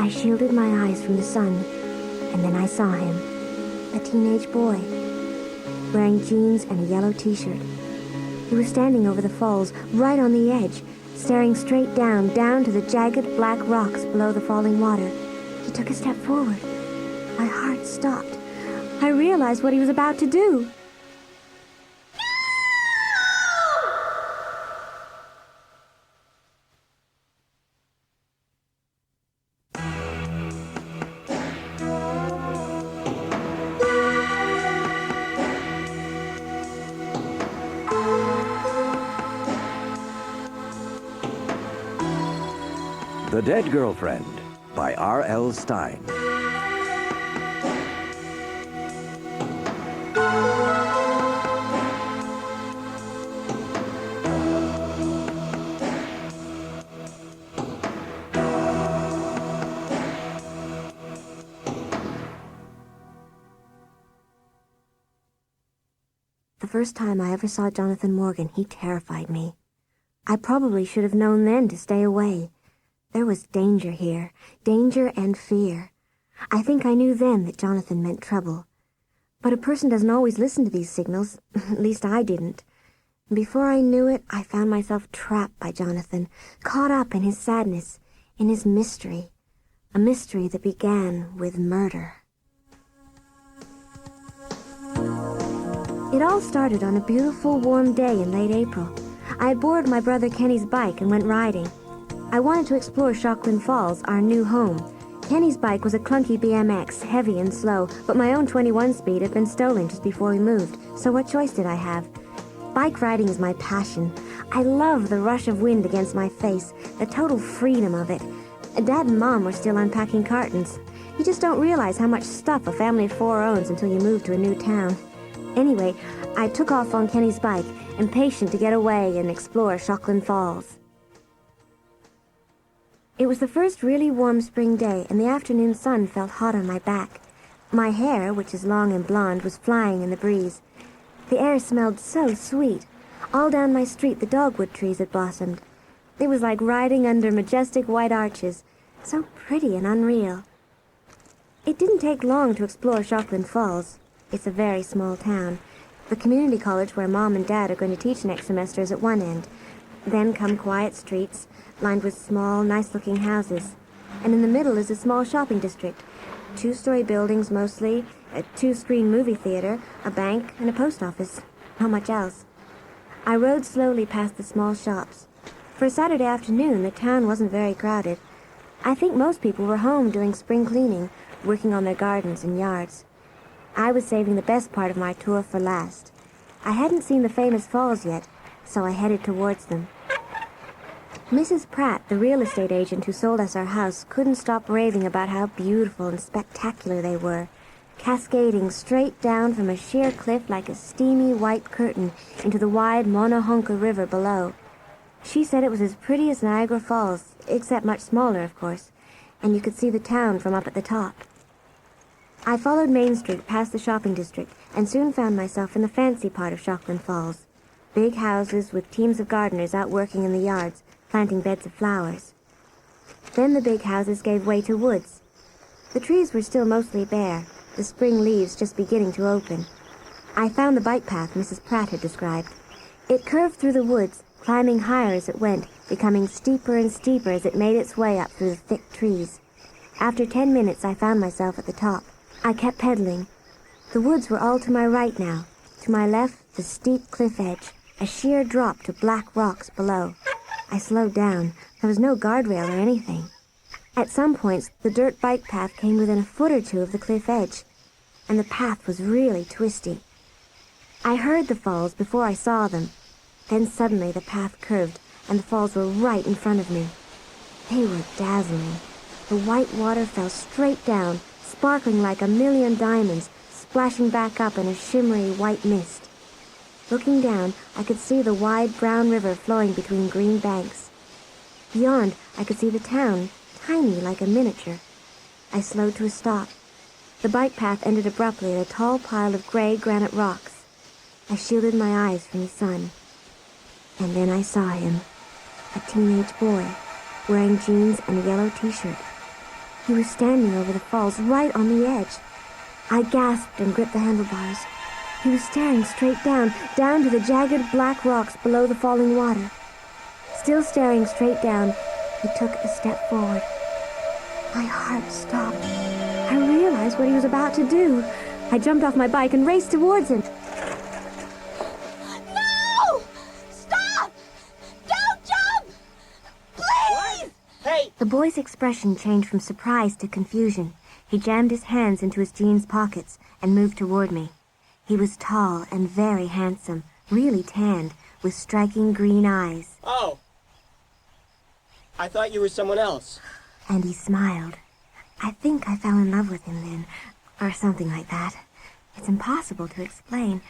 I shielded my eyes from the sun, and then I saw him. A teenage boy, wearing jeans and a yellow t-shirt. He was standing over the falls, right on the edge, staring straight down to the jagged black rocks below the falling water. He took a step forward. My heart stopped. I realized what he was about to do. The Dead Girlfriend by R.L. Stine. The first time I ever saw Jonathan Morgan, he terrified me. I probably should have known then to stay away. There was danger here, danger and fear. I think I knew then that Jonathan meant trouble. But a person doesn't always listen to these signals, at least I didn't. Before I knew it, I found myself trapped by Jonathan, caught up in his sadness, in his mystery. A mystery that began with murder. It all started on a beautiful, warm day in late April. I had borrowed my brother Kenny's bike and went riding. I wanted to explore Shocklin Falls, our new home. Kenny's bike was a clunky BMX, heavy and slow, but my own 21 speed had been stolen just before we moved, so what choice did I have? Bike riding is my passion. I love the rush of wind against my face, the total freedom of it. Dad and Mom were still unpacking cartons. You just don't realize how much stuff a family of 4 owns until you move to a new town. Anyway, I took off on Kenny's bike, impatient to get away and explore Shocklin Falls. It was the first really warm spring day, and the afternoon sun felt hot on my back. My hair, which is long and blonde, was flying in the breeze. The air smelled so sweet. All down my street the dogwood trees had blossomed. It was like riding under majestic white arches, so pretty and unreal. It didn't take long to explore Shocklin Falls. It's a very small town. The community college where Mom and Dad are going to teach next semester is at one end. Then come quiet streets, lined with small, nice-looking houses. And in the middle is a small shopping district. 2-story buildings mostly, a 2-screen movie theater, a bank, and a post office. Not much else. I rode slowly past the small shops. For a Saturday afternoon, the town wasn't very crowded. I think most people were home doing spring cleaning, working on their gardens and yards. I was saving the best part of my tour for last. I hadn't seen the famous falls yet, so I headed towards them. Mrs. Pratt, the real estate agent who sold us our house, couldn't stop raving about how beautiful and spectacular they were, cascading straight down from a sheer cliff like a steamy white curtain into the wide Monahonka River below. She said it was as pretty as Niagara Falls, except much smaller, of course, and you could see the town from up at the top. I followed Main Street past the shopping district and soon found myself in the fancy part of Shocklin Falls. Big houses with teams of gardeners out working in the yards, planting beds of flowers. Then the big houses gave way to woods. The trees were still mostly bare, the spring leaves just beginning to open. I found the bike path Mrs. Pratt had described. It curved through the woods, climbing higher as it went, becoming steeper and steeper as it made its way up through the thick trees. After 10 minutes, I found myself at the top. I kept pedaling. The woods were all to my right now. To my left, the steep cliff edge, a sheer drop to black rocks below. I slowed down. There was no guardrail or anything. At some points, the dirt bike path came within a foot or two of the cliff edge, and the path was really twisty. I heard the falls before I saw them. Then suddenly the path curved, and the falls were right in front of me. They were dazzling. The white water fell straight down, sparkling like a million diamonds, splashing back up in a shimmery white mist. Looking down, I could see the wide brown river flowing between green banks. Beyond, I could see the town, tiny like a miniature. I slowed to a stop. The bike path ended abruptly at a tall pile of gray granite rocks. I shielded my eyes from the sun. And then I saw him, a teenage boy, wearing jeans and a yellow t-shirt. He was standing over the falls, right on the edge. I gasped and gripped the handlebars. He was staring straight down to the jagged black rocks below the falling water. Still staring straight down, he took a step forward. My heart stopped. I realized what he was about to do. I jumped off my bike and raced towards him. No! Stop! Don't jump! Please! Hey! The boy's expression changed from surprise to confusion. He jammed his hands into his jeans pockets and moved toward me. He was tall and very handsome, really tanned, with striking green eyes. Oh. I thought you were someone else. And he smiled. I think I fell in love with him then, or something like that. It's impossible to explain.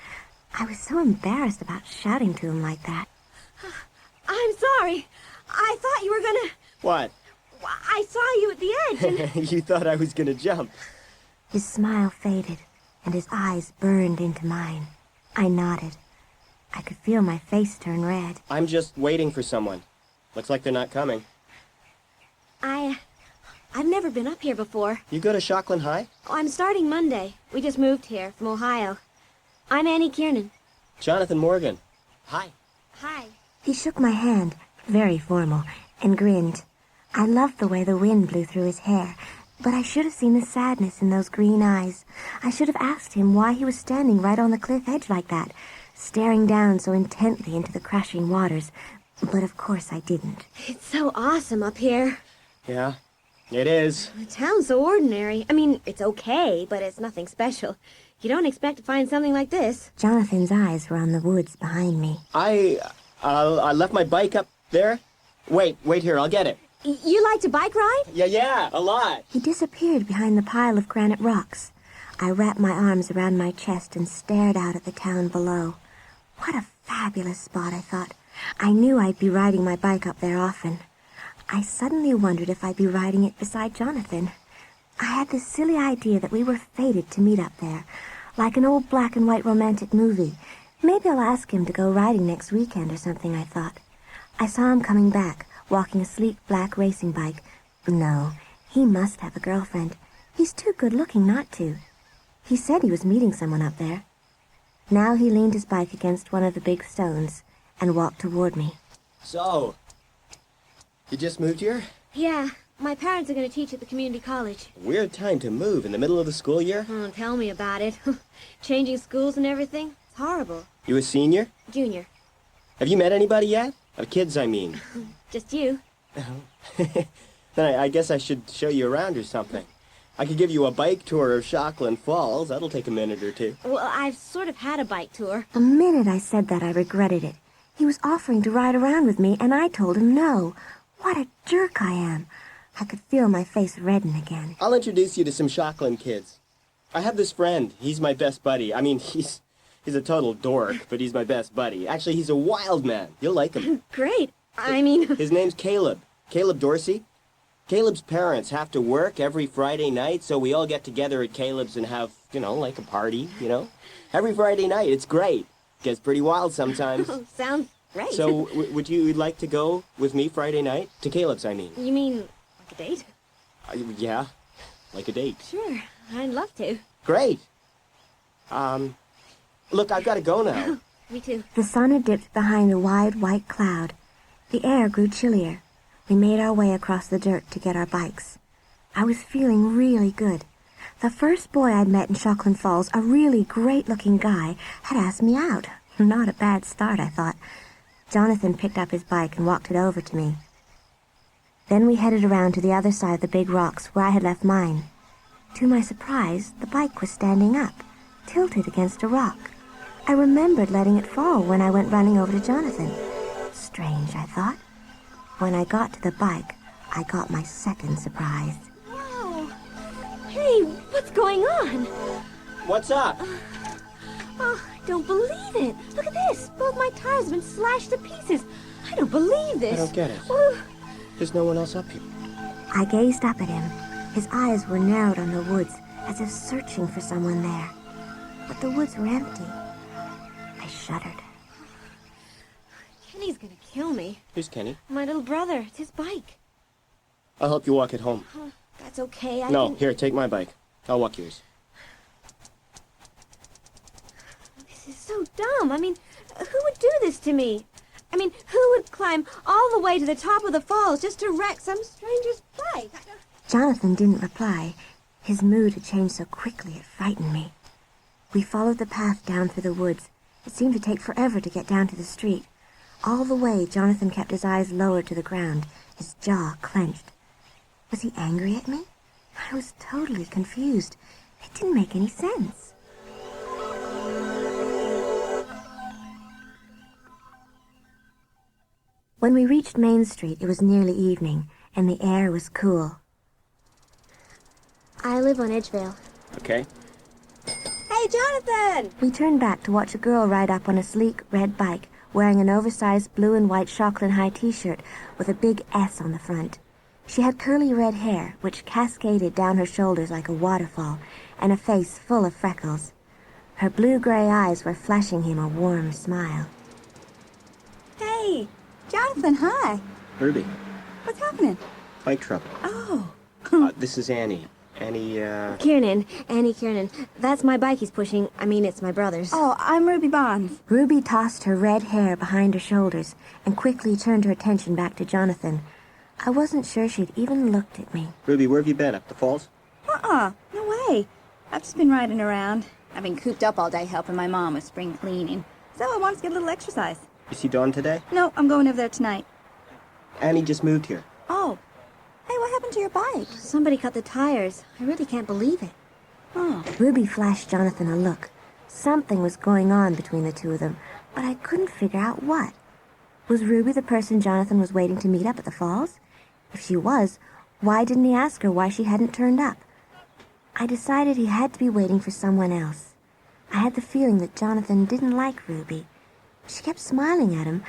I was so embarrassed about shouting to him like that. I'm sorry. I thought you were gonna... What? I saw you at the edge and... You thought I was gonna jump. His smile faded, and his eyes burned into mine. I nodded. I could feel my face turn red. I'm just waiting for someone. Looks like they're not coming. I've never been up here before. You go to Shocklin High? Oh, I'm starting Monday. We just moved here from Ohio. I'm Annie Kiernan. Jonathan Morgan. Hi. Hi. He shook my hand, very formal, and grinned. I loved the way the wind blew through his hair, but I should have seen the sadness in those green eyes. I should have asked him why he was standing right on the cliff edge like that, staring down so intently into the crashing waters, but of course I didn't. It's so awesome up here. Yeah, it is. The town's so ordinary. I mean, it's okay, but it's nothing special. You don't expect to find something like this. Jonathan's eyes were on the woods behind me. I left my bike up there. Wait here, I'll get it. You like to bike ride? Yeah, a lot. He disappeared behind the pile of granite rocks. I wrapped my arms around my chest and stared out at the town below. What a fabulous spot, I thought. I knew I'd be riding my bike up there often. I suddenly wondered if I'd be riding it beside Jonathan. I had this silly idea that we were fated to meet up there, like an old black and white romantic movie. Maybe I'll ask him to go riding next weekend or something, I thought. I saw him coming back, walking a sleek black racing bike. No, he must have a girlfriend. He's too good-looking not to. He said he was meeting someone up there. Now he leaned his bike against one of the big stones and walked toward me. So, you just moved here? Yeah, my parents are going to teach at the community college. Weird time to move in the middle of the school year. Oh, tell me about it. Changing schools and everything. It's horrible. You a senior? Junior. Have you met anybody yet? Kids, I mean. Just you. Then I guess I should show you around or something. I could give you a bike tour of Shocklin Falls. That'll take a minute or two. Well, I've sort of had a bike tour. The minute I said that, I regretted it. He was offering to ride around with me, and I told him no. What a jerk I am. I could feel my face redden again. I'll introduce you to some Shocklin kids. I have this friend. He's my best buddy. I mean, he's a total dork, but he's my best buddy. Actually, he's a wild man. You'll like him. Great. I mean... His name's Caleb. Caleb Dorsey. Caleb's parents have to work every Friday night, so we all get together at Caleb's and have, like a party, Every Friday night. It's great. Gets pretty wild sometimes. Sounds great. So, would you like to go with me Friday night? To Caleb's, I mean. You mean like a date? Yeah, like a date. Sure, I'd love to. Great. Look, I've got to go now. Me too. The sun had dipped behind a wide white cloud. The air grew chillier. We made our way across the dirt to get our bikes. I was feeling really good. The first boy I'd met in Shocklin Falls, a really great-looking guy, had asked me out. Not a bad start, I thought. Jonathan picked up his bike and walked it over to me. Then we headed around to the other side of the big rocks where I had left mine. To my surprise, the bike was standing up, tilted against a rock. I remembered letting it fall when I went running over to Jonathan. Strange, I thought. When I got to the bike, I got my second surprise. Wow. Hey, what's going on? What's up? Oh, I don't believe it. Look at this. Both my tires have been slashed to pieces. I don't believe this. I don't get it. Oh. There's no one else up here. I gazed up at him. His eyes were narrowed on the woods, as if searching for someone there. But the woods were empty. I shuddered. Kenny's gonna kill me. Who's Kenny? My little brother. It's his bike. I'll help you walk it home. That's okay, No, here, take my bike. I'll walk yours. This is so dumb. I mean, who would do this to me? I mean, who would climb all the way to the top of the falls just to wreck some stranger's bike? Jonathan didn't reply. His mood had changed so quickly it frightened me. We followed the path down through the woods. It seemed to take forever to get down to the street. All the way, Jonathan kept his eyes lowered to the ground, his jaw clenched. Was he angry at me? I was totally confused. It didn't make any sense. When we reached Main Street, it was nearly evening, and the air was cool. I live on Edgevale. Okay. Hey, Jonathan! We turned back to watch a girl ride up on a sleek red bike, wearing an oversized blue and white Chocolate High t-shirt with a big S on the front. She had curly red hair, which cascaded down her shoulders like a waterfall, and a face full of freckles. Her blue-gray eyes were flashing him a warm smile. Hey, Jonathan, hi. Ruby, What's happening? bike trouble. Oh. This is Annie. Annie, Annie Kiernan. That's my bike he's pushing. I mean, it's my brother's. Oh, I'm Ruby Bonds. Ruby tossed her red hair behind her shoulders and quickly turned her attention back to Jonathan. I wasn't sure she'd even looked at me. Ruby, where have you been? Up the falls? No way. I've just been riding around. I've been cooped up all day helping my mom with spring cleaning. So I wanted to get a little exercise. You see Dawn today? No, I'm going over there tonight. Annie just moved here. Oh. Hey, what happened to your bike? Somebody cut the tires. I really can't believe it. Oh. Ruby flashed Jonathan a look. Something was going on between the two of them, but I couldn't figure out what. Was Ruby the person Jonathan was waiting to meet up at the falls? If she was, why didn't he ask her why she hadn't turned up? I decided he had to be waiting for someone else. I had the feeling that Jonathan didn't like Ruby. She kept smiling at him,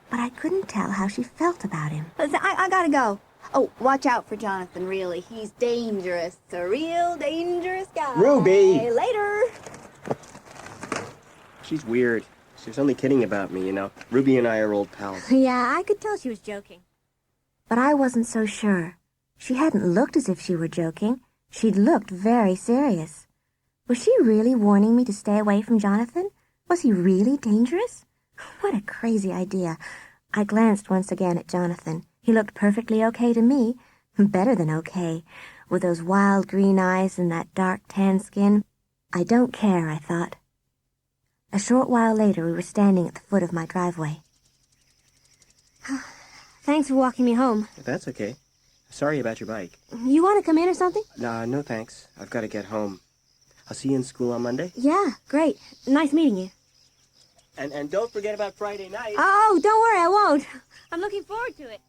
but I couldn't tell how she felt about him. Listen, I gotta go. Oh, watch out for Jonathan, really. He's dangerous. A real dangerous guy. Ruby! Later! She's weird. She was only kidding about me, you know. Ruby and I are old pals. Yeah, I could tell she was joking. But I wasn't so sure. She hadn't looked as if she were joking. She'd looked very serious. Was she really warning me to stay away from Jonathan? Was he really dangerous? What a crazy idea. I glanced once again at Jonathan. He looked perfectly okay to me. Better than okay. With those wild green eyes and that dark tan skin. I don't care, I thought. A short while later, we were standing at the foot of my driveway. Thanks for walking me home. That's okay. Sorry about your bike. You want to come in or something? No thanks. I've got to get home. I'll see you in school on Monday. Yeah, great. Nice meeting you. And don't forget about Friday night. Oh, don't worry, I won't. I'm looking forward to it.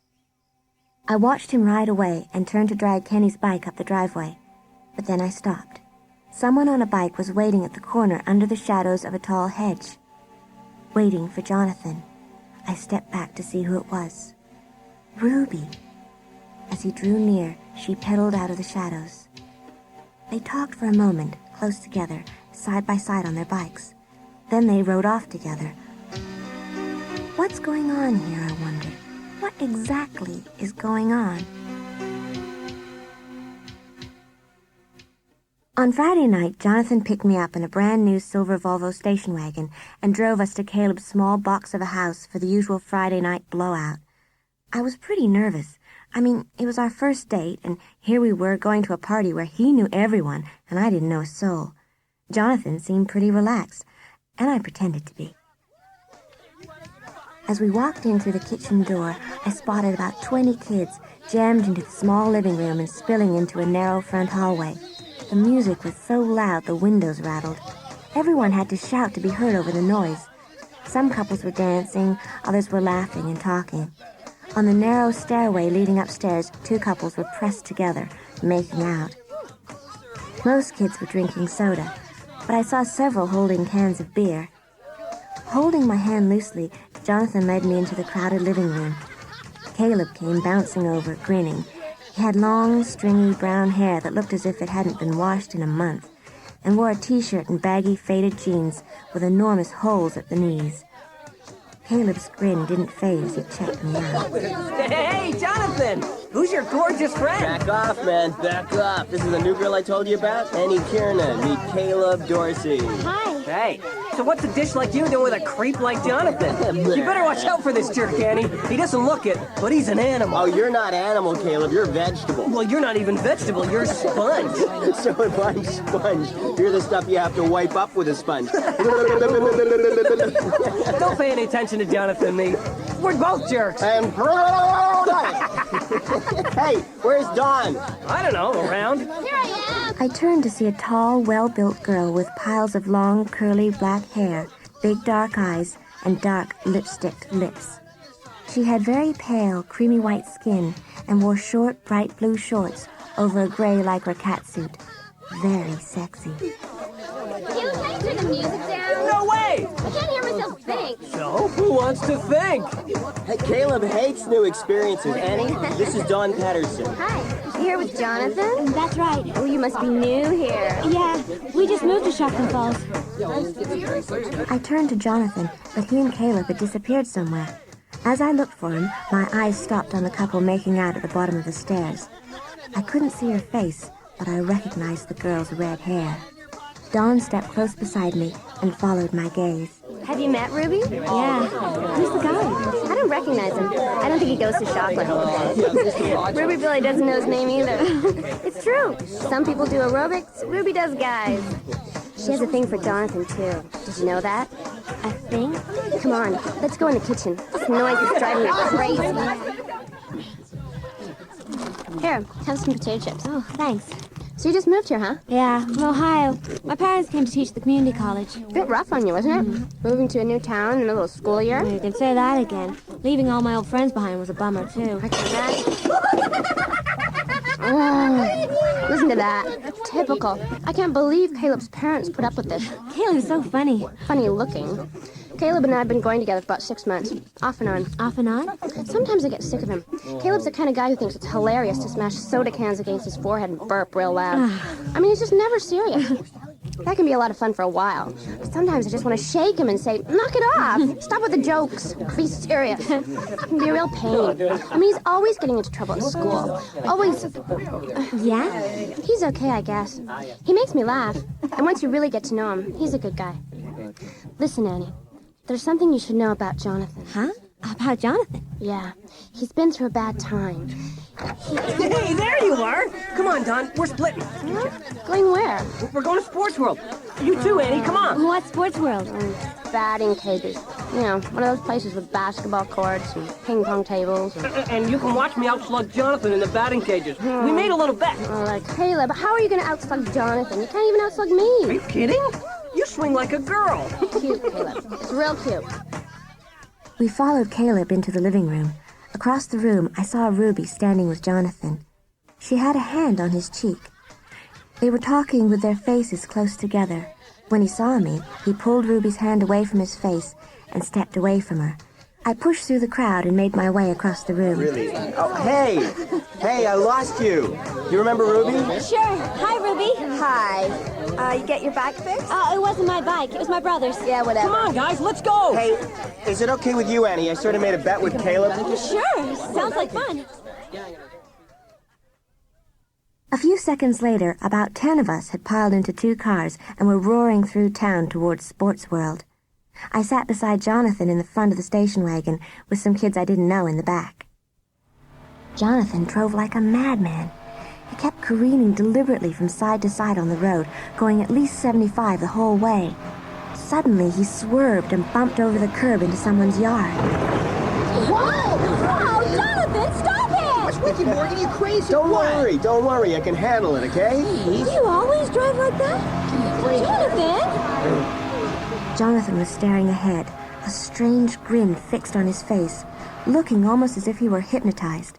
I watched him ride away and turned to drag Kenny's bike up the driveway. But then I stopped. Someone on a bike was waiting at the corner under the shadows of a tall hedge. Waiting for Jonathan. I stepped back to see who it was. Ruby. As he drew near, she pedaled out of the shadows. They talked for a moment, close together, side by side on their bikes. Then they rode off together. What's going on here, I wondered? What exactly is going on? On Friday night, Jonathan picked me up in a brand-new silver Volvo station wagon and drove us to Caleb's small box of a house for the usual Friday night blowout. I was pretty nervous. I mean, it was our first date, and here we were going to a party where he knew everyone, and I didn't know a soul. Jonathan seemed pretty relaxed, and I pretended to be. As we walked in through the kitchen door, I spotted about 20 kids jammed into the small living room and spilling into a narrow front hallway. The music was so loud the windows rattled. Everyone had to shout to be heard over the noise. Some couples were dancing, others were laughing and talking. On the narrow stairway leading upstairs, two couples were pressed together, making out. Most kids were drinking soda, but I saw several holding cans of beer. Holding my hand loosely, Jonathan led me into the crowded living room. Caleb came bouncing over, grinning. He had long, stringy brown hair that looked as if it hadn't been washed in a month, and wore a t-shirt and baggy, faded jeans with enormous holes at the knees. Caleb's grin didn't fade as he checked me out. Hey, Jonathan! Who's your gorgeous friend? Back off, man. Back off. This is the new girl I told you about? Annie Kiernan. Meet Caleb Dorsey. Hi. Hey, so what's a dish like you doing with a creep like Jonathan? You better watch out for this jerk, Annie. He doesn't look it, but he's an animal. Oh, you're not animal, Caleb. You're vegetable. Well, you're not even vegetable, you're sponge. So if I'm sponge, you're the stuff you have to wipe up with a sponge. Don't pay any attention to Jonathan and me. We're both jerks. And hey, where's Dawn? I don't know, around. I turned to see a tall, well-built girl with piles of long, curly black hair, big dark eyes, and dark, lipsticked lips. She had very pale, creamy white skin and wore short, bright blue shorts over a gray lycra catsuit. Very sexy. Caleb, can you turn the music down? No way! I can't hear myself think. So, who wants to think? Hey, Caleb hates new experiences. Annie, this is Dawn Patterson. Hi. You here with Jonathan? That's right. Oh, you must be new here. Yeah, we just moved to Shopton Falls. I turned to Jonathan, but he and Caleb had disappeared somewhere. As I looked for him, my eyes stopped on the couple making out at the bottom of the stairs. I couldn't see her face, but I recognized the girl's red hair. Dawn stepped close beside me and followed my gaze. Have you met Ruby? Yeah. Who's the guy? I don't recognize him. I don't think he goes to chocolate. Ruby really doesn't know his name either. It's true. Some people do aerobics. Ruby does guys. She has a thing for Jonathan, too. Did you know that? A thing? Come on, let's go in the kitchen. This noise is driving me crazy. Here, have some potato chips. Oh, thanks. So you just moved here, huh? Yeah, from Ohio. My parents came to teach at the community college. A bit rough on you, wasn't it? Moving to a new town in the middle of school year? You can say that again. Leaving all my old friends behind was a bummer, too. I can imagine. Oh, listen to that. Typical. I can't believe Caleb's parents put up with this. Caleb's so funny. Funny looking. Caleb and I have been going together for about 6 months. Off and on. Off and on? Sometimes I get sick of him. Caleb's the kind of guy who thinks it's hilarious to smash soda cans against his forehead and burp real loud. I mean, he's just never serious. That can be a lot of fun for a while. But sometimes I just want to shake him and say, knock it off. Stop with the jokes. Be serious. It can be a real pain. I mean, he's always getting into trouble at school. Always. Yeah? He's okay, I guess. He makes me laugh. And once you really get to know him, he's a good guy. Listen, Annie. There's something you should know about Jonathan. Huh? About Jonathan? Yeah. He's been through a bad time. Hey, there you are! Come on, Don, we're splitting. Huh? Going where? We're going to Sports World. You too, Annie, come on. What Sports World? Batting cages. You know, one of those places with basketball courts and ping pong tables. And you can watch me outslug Jonathan in the batting cages. We made a little bet. Caleb, how are you going to outslug Jonathan? You can't even outslug me. Are you kidding? You swing like a girl. Cute, Caleb. It's real cute. We followed Caleb into the living room. Across the room, I saw Ruby standing with Jonathan. She had a hand on his cheek. They were talking with their faces close together. When he saw me, he pulled Ruby's hand away from his face and stepped away from her. I pushed through the crowd and made my way across the room. Really? Oh, hey! Hey, I lost you. You remember Ruby? Sure. Hi, Ruby. Hi. You get your bike fixed? It wasn't my bike. It was my brother's. Yeah, whatever. Come on, guys, let's go. Hey, is it okay with you, Annie? I sort of made a bet with Caleb. Sure. Sounds like fun. A few seconds later, about 10 of us had piled into 2 cars and were roaring through town towards Sports World. I sat beside Jonathan in the front of the station wagon with some kids I didn't know in the back. Jonathan drove like a madman. He kept careening deliberately from side to side on the road, going at least 75 the whole way. Suddenly, he swerved and bumped over the curb into someone's yard. Whoa! Wow, Jonathan, stop it! What's with you, Morgan? You crazy? Don't worry. I can handle it, okay? You always drive like that? Jonathan! Jonathan was staring ahead, a strange grin fixed on his face, looking almost as if he were hypnotized.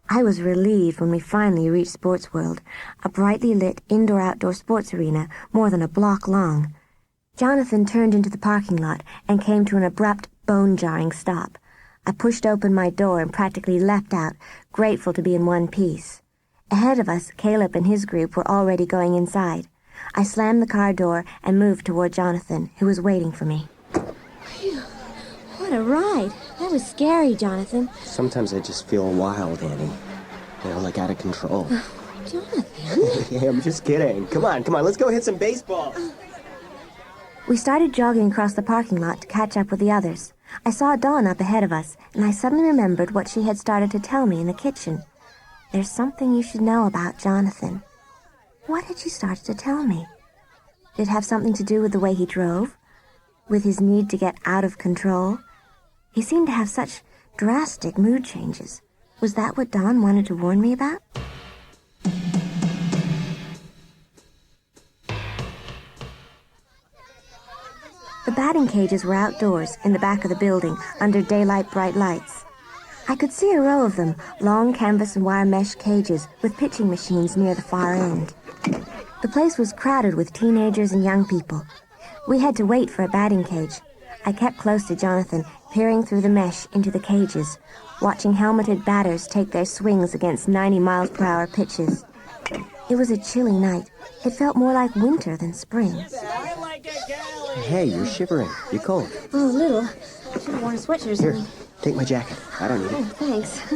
I was relieved when we finally reached Sports World, a brightly lit indoor-outdoor sports arena more than a block long. Jonathan turned into the parking lot and came to an abrupt, bone-jarring stop. I pushed open my door and practically leapt out, grateful to be in one piece. Ahead of us, Caleb and his group were already going inside. I slammed the car door and moved toward Jonathan, who was waiting for me. What a ride. That was scary, Jonathan. Sometimes I just feel wild, Annie. You know, like out of control. Jonathan? Hey, I'm just kidding. Come on, let's go hit some baseball. We started jogging across the parking lot to catch up with the others. I saw Dawn up ahead of us, and I suddenly remembered what she had started to tell me in the kitchen. There's something you should know about Jonathan. What had she started to tell me? Did it have something to do with the way he drove? With his need to get out of control? He seemed to have such drastic mood changes. Was that what Dawn wanted to warn me about? The batting cages were outdoors, in the back of the building, under daylight bright lights. I could see a row of them, long canvas and wire mesh cages with pitching machines near the far end. The place was crowded with teenagers and young people. We had to wait for a batting cage. I kept close to Jonathan, peering through the mesh into the cages, watching helmeted batters take their swings against 90-mile-per-hour pitches. It was a chilly night. It felt more like winter than spring. Hey, you're shivering. You cold? Oh, a little. I should have worn a sweatshirt or Here, something. take my jacket. I don't need Oh, it. thanks.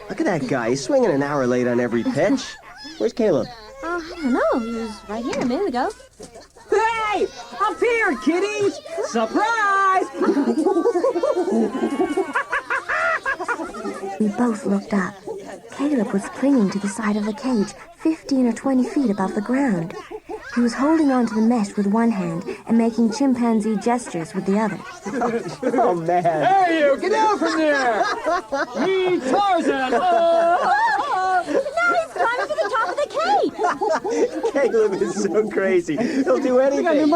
Look at that guy. He's swinging an hour late on every pitch. Where's Caleb? Oh, I don't know. He was right here a minute ago. Hey! Up here, kiddies! Surprise! We both looked up. Caleb was clinging to the side of the cage, 15 or 20 feet above the ground. He was holding onto the mesh with one hand and making chimpanzee gestures with the other. Oh, man. Hey, you! Get down from there! Me, Tarzan! Now he's climbing to the top of the cage! Caleb is so crazy. He'll do anything.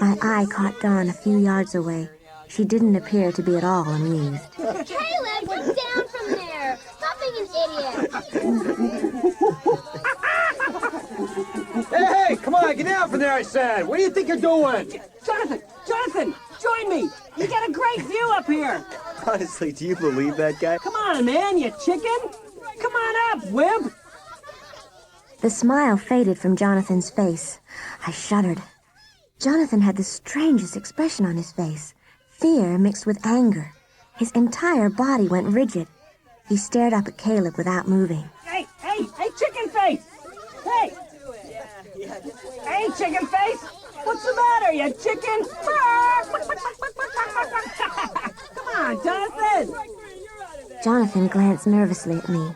My eye caught Dawn a few yards away. She didn't appear to be at all amused. Caleb, get down from there! Stop being an idiot! Hey, come on, get down from there, I said! What do you think you're doing? Jonathan, join me! You got a great view up here! Honestly, do you believe that guy? Come on, man, you chicken! Come on up, wimp! The smile faded from Jonathan's face. I shuddered. Jonathan had the strangest expression on his face. Fear mixed with anger. His entire body went rigid. He stared up at Caleb without moving. Hey, chicken face! Hey! Hey, chicken face! What's the matter, you chicken? Come on, Jonathan! Jonathan glanced nervously at me.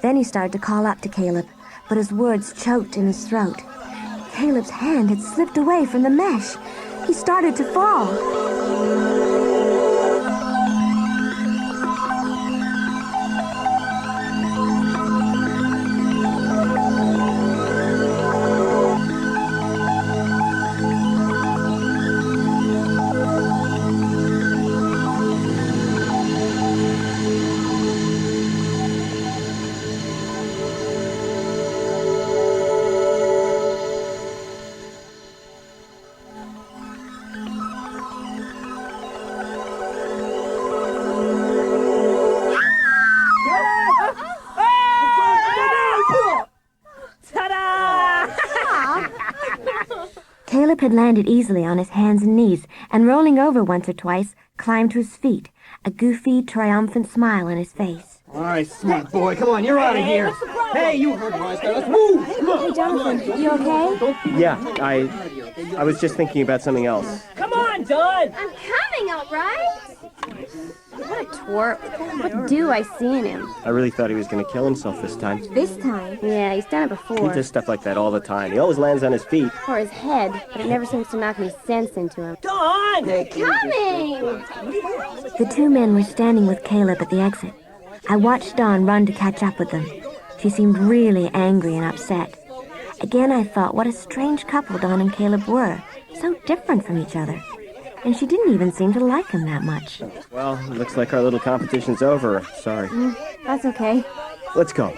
Then he started to call up to Caleb, but his words choked in his throat. Caleb's hand had slipped away from the mesh. He started to fall. Caleb had landed easily on his hands and knees, and rolling over once or twice, climbed to his feet, a goofy, triumphant smile on his face. All right, smart boy, come on, you're out of here. Hey, you heard wise guy, let's move! Come on. Hey, Jonathan, you okay? Yeah, I was just thinking about something else. Come on, Don! I'm coming, all right? What a twerp. What do I see in him? I really thought he was going to kill himself this time. This time? Yeah, he's done it He before. does stuff like that all the time. He always lands on his feet. Or his head, but it never seems to knock any sense into him. Don! Coming! The two men were standing with Caleb at the exit. I watched Dawn run to catch up with them. She seemed really angry and upset. Again, I thought what a strange couple Dawn and Caleb were. So different from each other. And she didn't even seem to like him that much. Well, looks like our little competition's over. Sorry. That's okay. Let's go.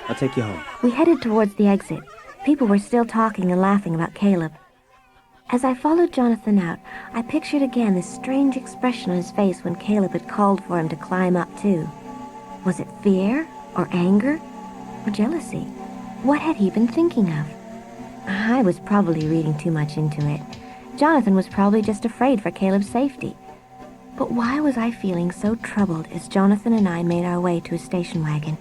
I'll take you home. We headed towards the exit. People were still talking and laughing about Caleb. As I followed Jonathan out, I pictured again this strange expression on his face when Caleb had called for him to climb up too. Was it fear, or anger, or jealousy? What had he been thinking of? I was probably reading too much into it. Jonathan was probably just afraid for Caleb's safety. But why was I feeling so troubled as Jonathan and I made our way to a station wagon?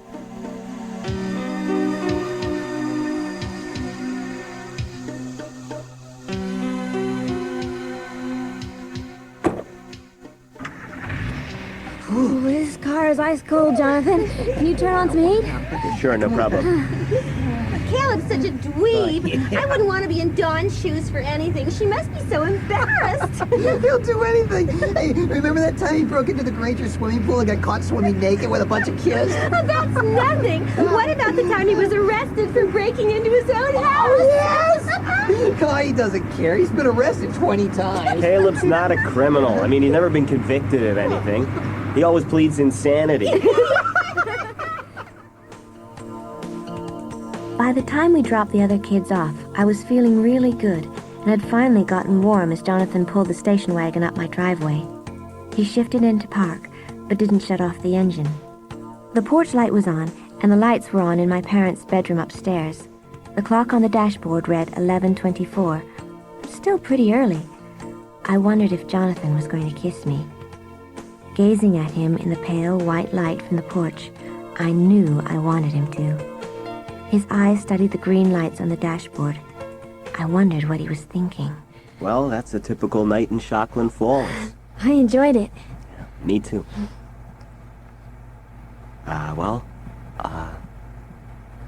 Ooh, this car is ice cold, Jonathan. Can you turn on some heat? Sure, no problem. Caleb's such a dweeb. I wouldn't want to be in Dawn's shoes for anything. She must be so embarrassed. He'll do anything. Hey, remember that time he broke into the Granger swimming pool and got caught swimming naked with a bunch of kids? Oh, that's nothing. What about the time he was arrested for breaking into his own house? Oh, yes! Oh, he doesn't care. He's been arrested 20 times. Caleb's not a criminal. I mean, he's never been convicted of anything. He always pleads insanity. By the time we dropped the other kids off, I was feeling really good and had finally gotten warm as Jonathan pulled the station wagon up my driveway. He shifted into park, but didn't shut off the engine. The porch light was on, and the lights were on in my parents' bedroom upstairs. The clock on the dashboard read 11:24. Still pretty early. I wondered if Jonathan was going to kiss me. Gazing at him in the pale white light from the porch, I knew I wanted him to. His eyes studied the green lights on the dashboard. I wondered what he was thinking. Well, that's a typical night in Shockland Falls. I enjoyed it. Me too.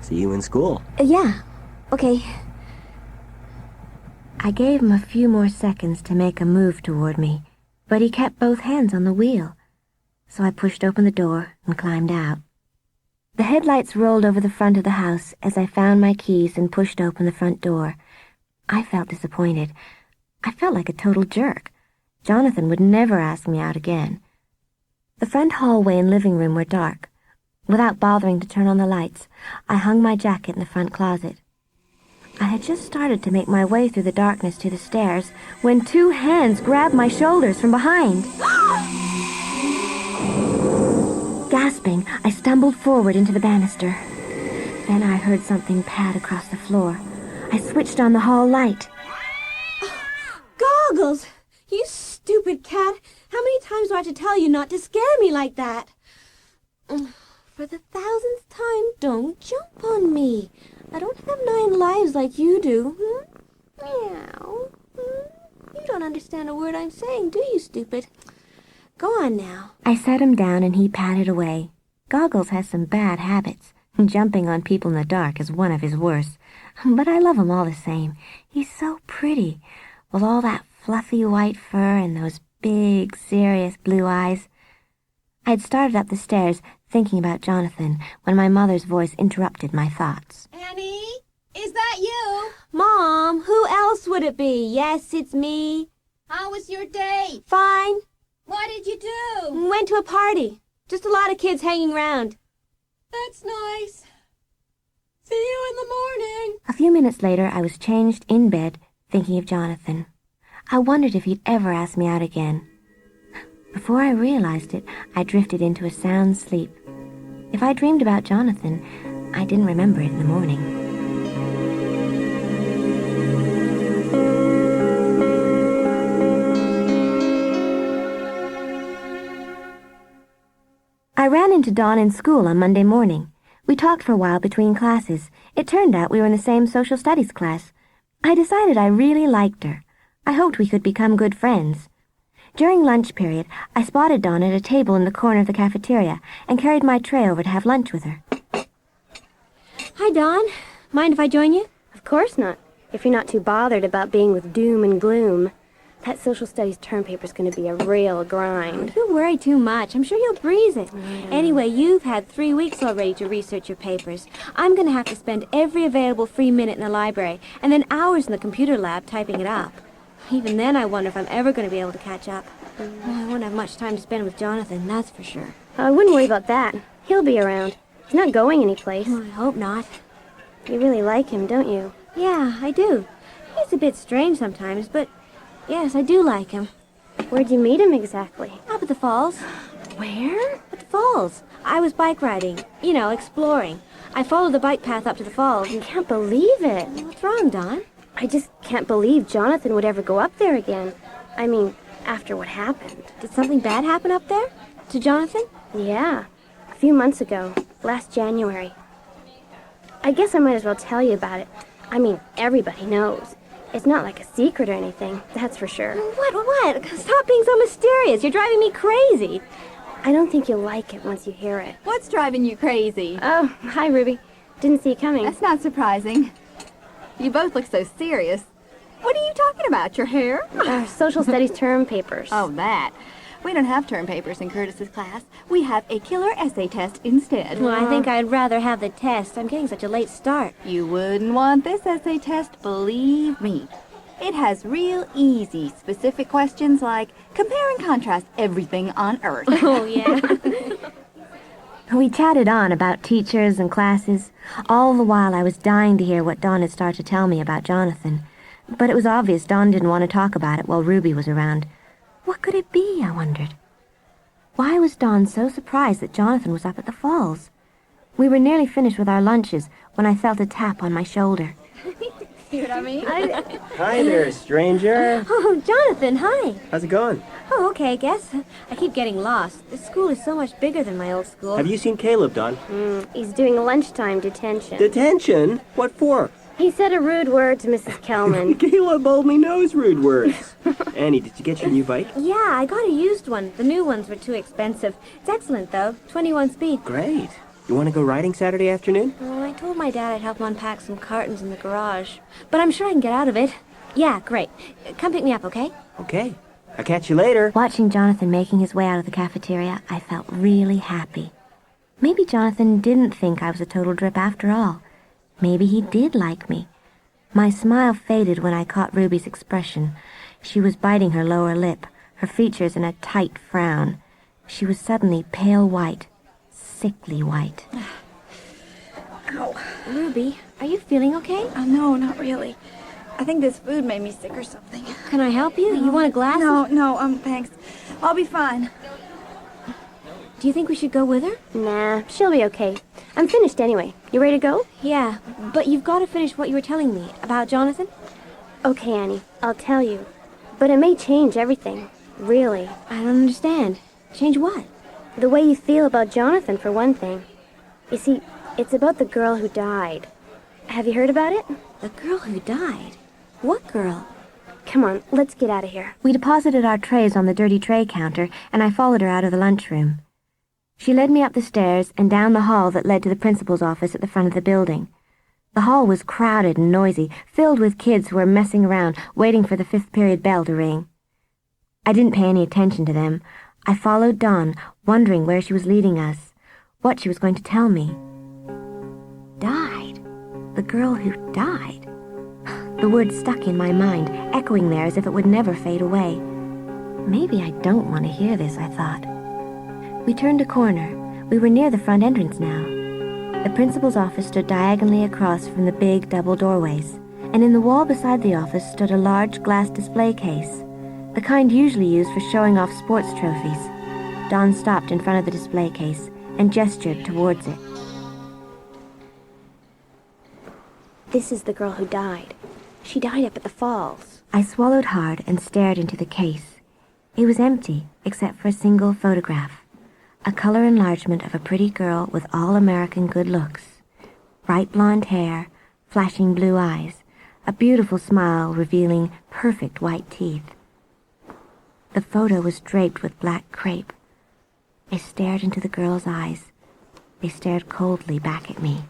See you in school. Yeah. Okay. I gave him a few more seconds to make a move toward me, but he kept both hands on the wheel. So I pushed open the door and climbed out. The headlights rolled over the front of the house as I found my keys and pushed open the front door. I felt disappointed. I felt like a total jerk. Jonathan would never ask me out again. The front hallway and living room were dark. Without bothering to turn on the lights, I hung my jacket in the front closet. I had just started to make my way through the darkness to the stairs when two hands grabbed my shoulders from behind. Gasping, I stumbled forward into the banister. Then I heard something pad across the floor. I switched on the hall light. Goggles! You stupid cat! How many times do I have to tell you not to scare me like that? For the 1000th time, don't jump on me. I don't have 9 lives like you do. Meow. You don't understand a word I'm saying, do you, stupid? Go on now. I set him down and he padded away. Goggles has some bad habits. Jumping on people in the dark is one of his worst. But I love him all the same. He's so pretty, with all that fluffy white fur and those big, serious blue eyes. I had started up the stairs thinking about Jonathan when my mother's voice interrupted my thoughts. Annie, is that you? Mom, who else would it be? Yes, it's me. How was your day? Fine. What did you do? Went to a party. Just a lot of kids hanging around. That's nice. See you in the morning. A few minutes later, I was changed in bed, thinking of Jonathan. I wondered if he'd ever ask me out again. Before I realized it, I drifted into a sound sleep. If I dreamed about Jonathan, I didn't remember it in the morning. I ran into Dawn in school on Monday morning. We talked for a while between classes. It turned out we were in the same social studies class. I decided I really liked her. I hoped we could become good friends. During lunch period, I spotted Dawn at a table in the corner of the cafeteria and carried my tray over to have lunch with her. Hi, Dawn. Mind if I join you? Of course not, if you're not too bothered about being with doom and gloom. That social studies term paper's going to be a real grind. Don't worry too much. I'm sure you'll breeze it. Anyway, you've had 3 weeks already to research your papers. I'm going to have to spend every available free minute in the library and then hours in the computer lab typing it up. Even then, I wonder if I'm ever going to be able to catch up. Well, I won't have much time to spend with Jonathan, that's for sure. I wouldn't worry about that. He'll be around. He's not going anyplace. Well, I hope not. You really like him, don't you? Yeah, I do. He's a bit strange sometimes, but yes, I do like him. Where'd you meet him exactly? Up at the falls. Where? At the falls. I was bike riding, exploring. I followed the bike path up to the falls. I can't believe it. What's wrong, Dawn? I just can't believe Jonathan would ever go up there again. I mean, after what happened. Did something bad happen up there? To Jonathan? Yeah, a few months ago, last January. I guess I might as well tell you about it. I mean, everybody knows. It's not like a secret or anything, that's for sure. What? Stop being so mysterious. You're driving me crazy. I don't think you'll like it once you hear it. What's driving you crazy? Oh, hi, Ruby. Didn't see you coming. That's not surprising. You both look so serious. What are you talking about, your hair? Our social studies term papers. Oh, that. We don't have term papers in Curtis's class. We have a killer essay test instead. Well, I think I'd rather have the test. I'm getting such a late start. You wouldn't want this essay test, believe me. It has real easy, specific questions like compare and contrast everything on Earth. Oh, yeah. We chatted on about teachers and classes. All the while I was dying to hear what Dawn had started to tell me about Jonathan. But it was obvious Dawn didn't want to talk about it while Ruby was around. What could it be, I wondered? Why was Dawn so surprised that Jonathan was up at the falls? We were nearly finished with our lunches when I felt a tap on my shoulder. See what I mean? Hi there, stranger. Oh, Jonathan, hi. How's it going? Oh, okay, I guess. I keep getting lost. This school is so much bigger than my old school. Have you seen Caleb, Don? He's doing lunchtime detention. Detention? What for? He said a rude word to Mrs. Kelman. Caleb only knows rude words. Annie, did you get your new bike? Yeah, I got a used one. The new ones were too expensive. It's excellent, though. 21 speed. Great. You want to go riding Saturday afternoon? Oh, I told my dad I'd help him unpack some cartons in the garage. But I'm sure I can get out of it. Yeah, great. Come pick me up, okay? Okay. I'll catch you later. Watching Jonathan making his way out of the cafeteria, I felt really happy. Maybe Jonathan didn't think I was a total drip after all. Maybe he did like me. My smile faded when I caught Ruby's expression. She was biting her lower lip, her features in a tight frown. She was suddenly pale white, sickly white. Ow. Ruby, are you feeling okay? No, not really. I think this food made me sick or something. Can I help you? You want a glass? No, thanks. I'll be fine. Do you think we should go with her? Nah, she'll be okay. I'm finished anyway. You ready to go? Yeah, but you've got to finish what you were telling me about Jonathan. Okay, Annie, I'll tell you. But it may change everything. Really. I don't understand. Change what? The way you feel about Jonathan, for one thing. You see, it's about the girl who died. Have you heard about it? The girl who died? What girl? Come on, let's get out of here. We deposited our trays on the dirty tray counter, and I followed her out of the lunchroom. She led me up the stairs and down the hall that led to the principal's office at the front of the building. The hall was crowded and noisy, filled with kids who were messing around, waiting for the fifth period bell to ring. I didn't pay any attention to them. I followed Dawn, wondering where she was leading us, what she was going to tell me. Died? The girl who died? The word stuck in my mind, echoing there as if it would never fade away. Maybe I don't want to hear this, I thought. We turned a corner. We were near the front entrance now. The principal's office stood diagonally across from the big double doorways, and in the wall beside the office stood a large glass display case, the kind usually used for showing off sports trophies. Dawn stopped in front of the display case and gestured towards it. This is the girl who died. She died up at the falls. I swallowed hard and stared into the case. It was empty, except for a single photograph. A color enlargement of a pretty girl with all-American good looks. Bright blonde hair, flashing blue eyes, a beautiful smile revealing perfect white teeth. The photo was draped with black crepe. I stared into the girl's eyes. They stared coldly back at me.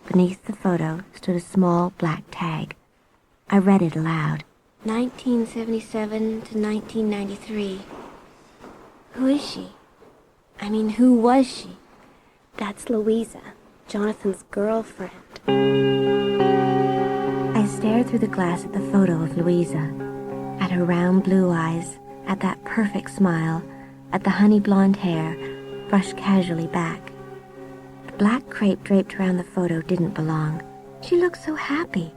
Beneath the photo stood a small black tag. I read it aloud. 1977 to 1993. Who is she? I mean, who was she? That's Louisa, Jonathan's girlfriend. I stared through the glass at the photo of Louisa, at her round blue eyes, at that perfect smile, at the honey blonde hair, brushed casually back. The black crepe draped around the photo didn't belong. She looked so happy.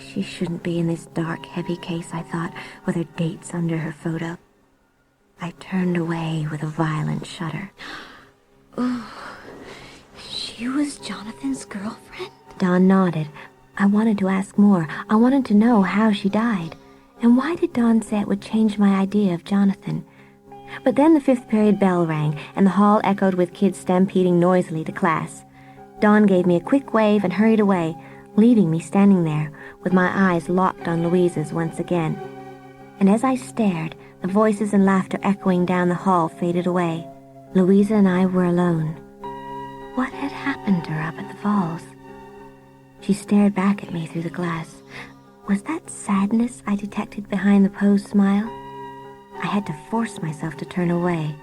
She shouldn't be in this dark, heavy case, I thought, with her dates under her photo. I turned away with a violent shudder. Oh, she was Jonathan's girlfriend? Dawn nodded. I wanted to ask more. I wanted to know how she died. And why did Dawn say it would change my idea of Jonathan? But then the 5th period bell rang, and the hall echoed with kids stampeding noisily to class. Dawn gave me a quick wave and hurried away, leaving me standing there with my eyes locked on Louisa's once again. And as I stared, the voices and laughter echoing down the hall faded away. Louisa and I were alone. What had happened to her up at the falls? She stared back at me through the glass. Was that sadness I detected behind the posed smile? I had to force myself to turn away.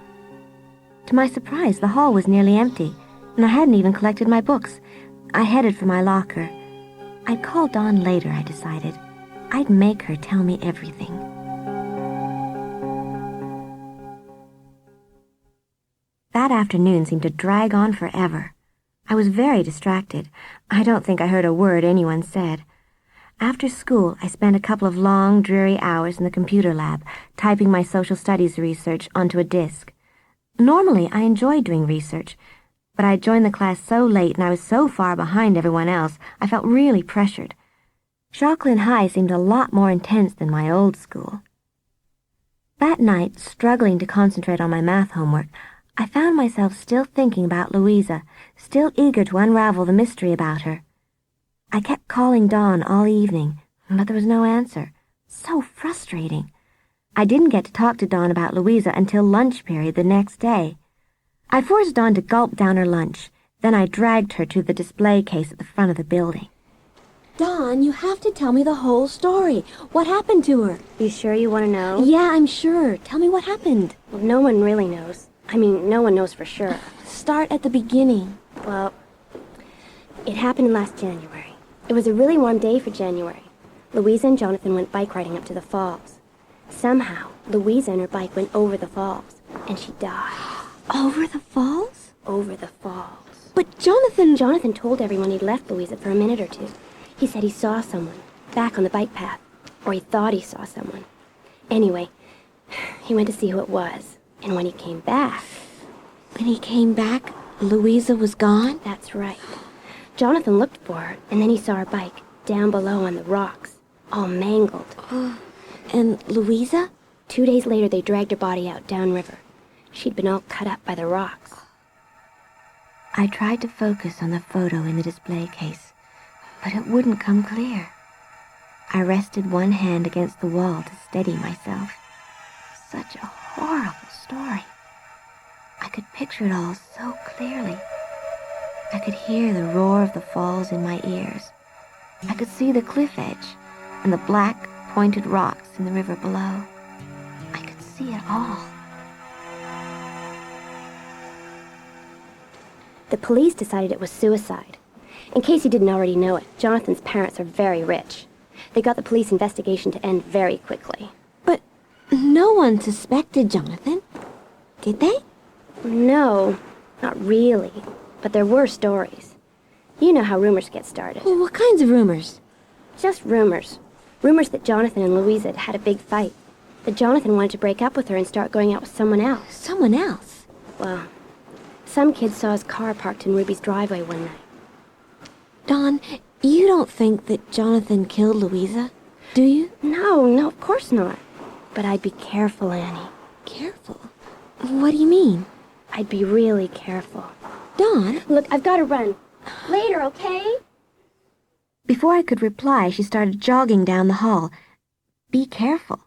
To my surprise, the hall was nearly empty, and I hadn't even collected my books. I headed for my locker. I'd call Dawn later, I decided. I'd make her tell me everything. That afternoon seemed to drag on forever. I was very distracted. I don't think I heard a word anyone said. After school, I spent a couple of long, dreary hours in the computer lab, typing my social studies research onto a disk. Normally, I enjoyed doing research, but I joined the class so late and I was so far behind everyone else, I felt really pressured. Jacqueline High seemed a lot more intense than my old school. That night, struggling to concentrate on my math homework, I found myself still thinking about Louisa, still eager to unravel the mystery about her. I kept calling Dawn all evening, but there was no answer. So frustrating. I didn't get to talk to Dawn about Louisa until lunch period the next day. I forced Dawn to gulp down her lunch. Then I dragged her to the display case at the front of the building. Dawn, you have to tell me the whole story. What happened to her? You sure you want to know? Yeah, I'm sure. Tell me what happened. Well, no one really knows. I mean, no one knows for sure. Start at the beginning. Well, it happened last January. It was a really warm day for January. Louisa and Jonathan went bike riding up to the falls. Somehow, Louisa and her bike went over the falls, and she died. Over the falls? Over the falls. But Jonathan told everyone he'd left Louisa for a minute or two. He said he saw someone, back on the bike path, or he thought he saw someone. Anyway, he went to see who it was, and when he came back... When he came back, Louisa was gone? That's right. Jonathan looked for her, and then he saw her bike, down below on the rocks, all mangled. And Louisa? 2 days later, they dragged her body out downriver. She'd been all cut up by the rocks. I tried to focus on the photo in the display case, but it wouldn't come clear. I rested one hand against the wall to steady myself. Such a horrible story. I could picture it all so clearly. I could hear the roar of the falls in my ears. I could see the cliff edge and the black, pointed rocks in the river below. I could see it all. The police decided it was suicide. In case you didn't already know it, Jonathan's parents are very rich. They got the police investigation to end very quickly. But no one suspected Jonathan, did they? No, not really. But there were stories. You know how rumors get started. Well, what kinds of rumors? Just rumors. Rumors that Jonathan and Louisa had had a big fight. That Jonathan wanted to break up with her and start going out with someone else. Someone else? Well, some kid saw his car parked in Ruby's driveway one night. Dawn, you don't think that Jonathan killed Louisa, do you? No, of course not. But I'd be careful, Annie. Careful? What do you mean? I'd be really careful. Dawn? Look, I've got to run. Later, okay? Before I could reply, she started jogging down the hall. Be careful.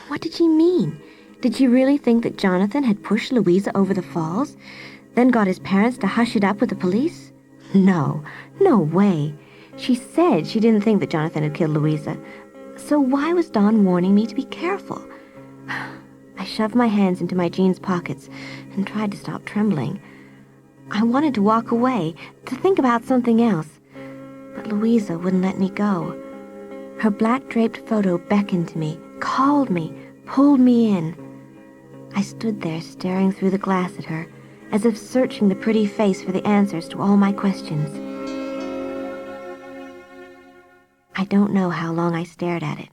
What did she mean? Did she really think that Jonathan had pushed Louisa over the falls, then got his parents to hush it up with the police? No way. She said she didn't think that Jonathan had killed Louisa. So why was Dawn warning me to be careful? I shoved my hands into my jeans pockets and tried to stop trembling. I wanted to walk away, to think about something else, but Louisa wouldn't let me go. Her black-draped photo beckoned to me, called me, pulled me in. I stood there staring through the glass at her, as if searching the pretty face for the answers to all my questions. I don't know how long I stared at it,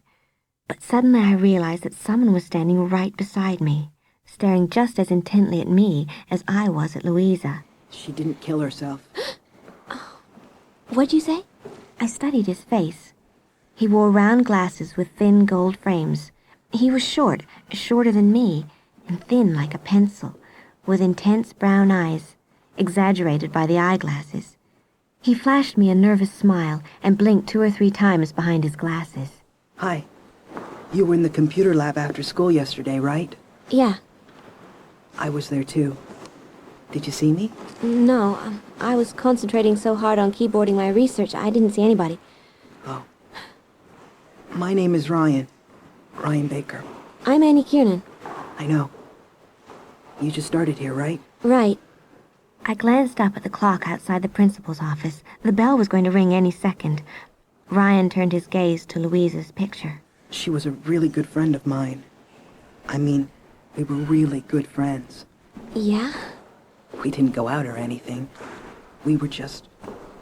but suddenly I realized that someone was standing right beside me, staring just as intently at me as I was at Louisa. She didn't kill herself. What'd you say? I studied his face. He wore round glasses with thin gold frames. He was short, shorter than me, and thin like a pencil, with intense brown eyes, exaggerated by the eyeglasses. He flashed me a nervous smile and blinked 2 or 3 times behind his glasses. Hi. You were in the computer lab after school yesterday, right? Yeah. I was there too. Did you see me? No, I was concentrating so hard on keyboarding my research, I didn't see anybody. Oh. My name is Ryan. Ryan Baker. I'm Annie Kiernan. I know. You just started here, right? Right. I glanced up at the clock outside the principal's office. The bell was going to ring any second. Ryan turned his gaze to Louisa's picture. She was a really good friend of mine. I mean, we were really good friends. Yeah? We didn't go out or anything. We were just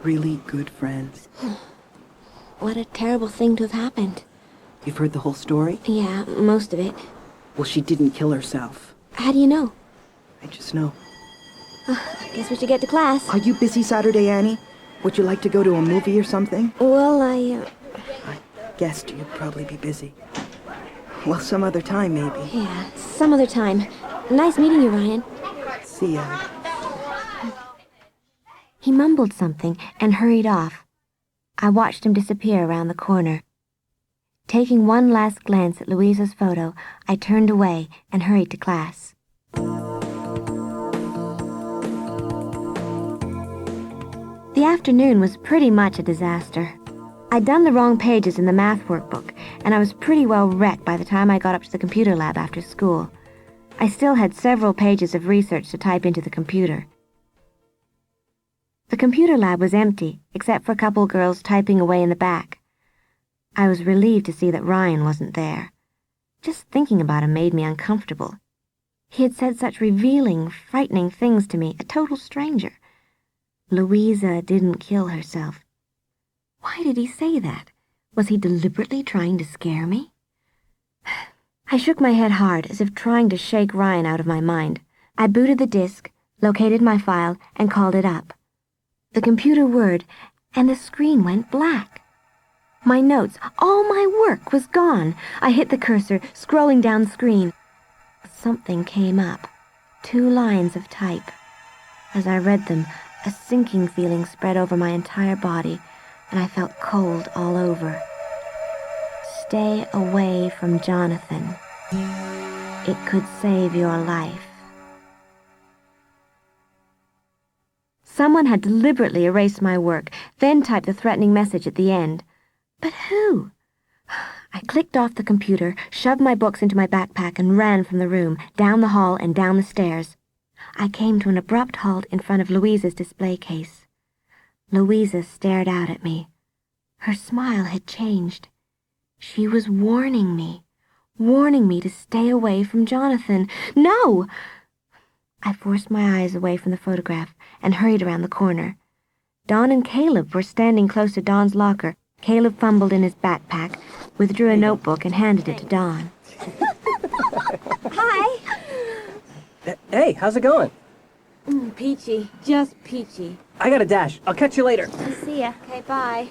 really good friends. What a terrible thing to have happened. You've heard the whole story? Yeah, most of it. Well, she didn't kill herself. How do you know? I just know. I guess we should get to class. Are you busy Saturday, Annie? Would you like to go to a movie or something? Well, I guessed you'd probably be busy. Well, some other time, maybe. Yeah, some other time. Nice meeting you, Ryan. See ya. He mumbled something and hurried off. I watched him disappear around the corner. Taking one last glance at Louisa's photo, I turned away and hurried to class. The afternoon was pretty much a disaster. I'd done the wrong pages in the math workbook, and I was pretty well wrecked by the time I got up to the computer lab after school. I still had several pages of research to type into the computer. The computer lab was empty, except for a couple girls typing away in the back. I was relieved to see that Ryan wasn't there. Just thinking about him made me uncomfortable. He had said such revealing, frightening things to me, a total stranger. Louisa didn't kill herself. Why did he say that? Was he deliberately trying to scare me? I shook my head hard, as if trying to shake Ryan out of my mind. I booted the disk, located my file, and called it up. The computer whirred, and the screen went black. My notes, all my work was gone. I hit the cursor, scrolling down the screen. Something came up. 2 lines of type. As I read them, a sinking feeling spread over my entire body, and I felt cold all over. Stay away from Jonathan. It could save your life. Someone had deliberately erased my work, then typed the threatening message at the end. But who? I clicked off the computer, shoved my books into my backpack, and ran from the room, down the hall and down the stairs. I came to an abrupt halt in front of Louisa's display case. Louisa stared out at me. Her smile had changed. She was warning me to stay away from Jonathan. No! I forced my eyes away from the photograph and hurried around the corner. Dawn and Caleb were standing close to Dawn's locker. Caleb fumbled in his backpack, withdrew a notebook, and handed it to Dawn. Hi. Hey, how's it going? Peachy. Just peachy. I got a dash. I'll catch you later. See ya. Okay, bye.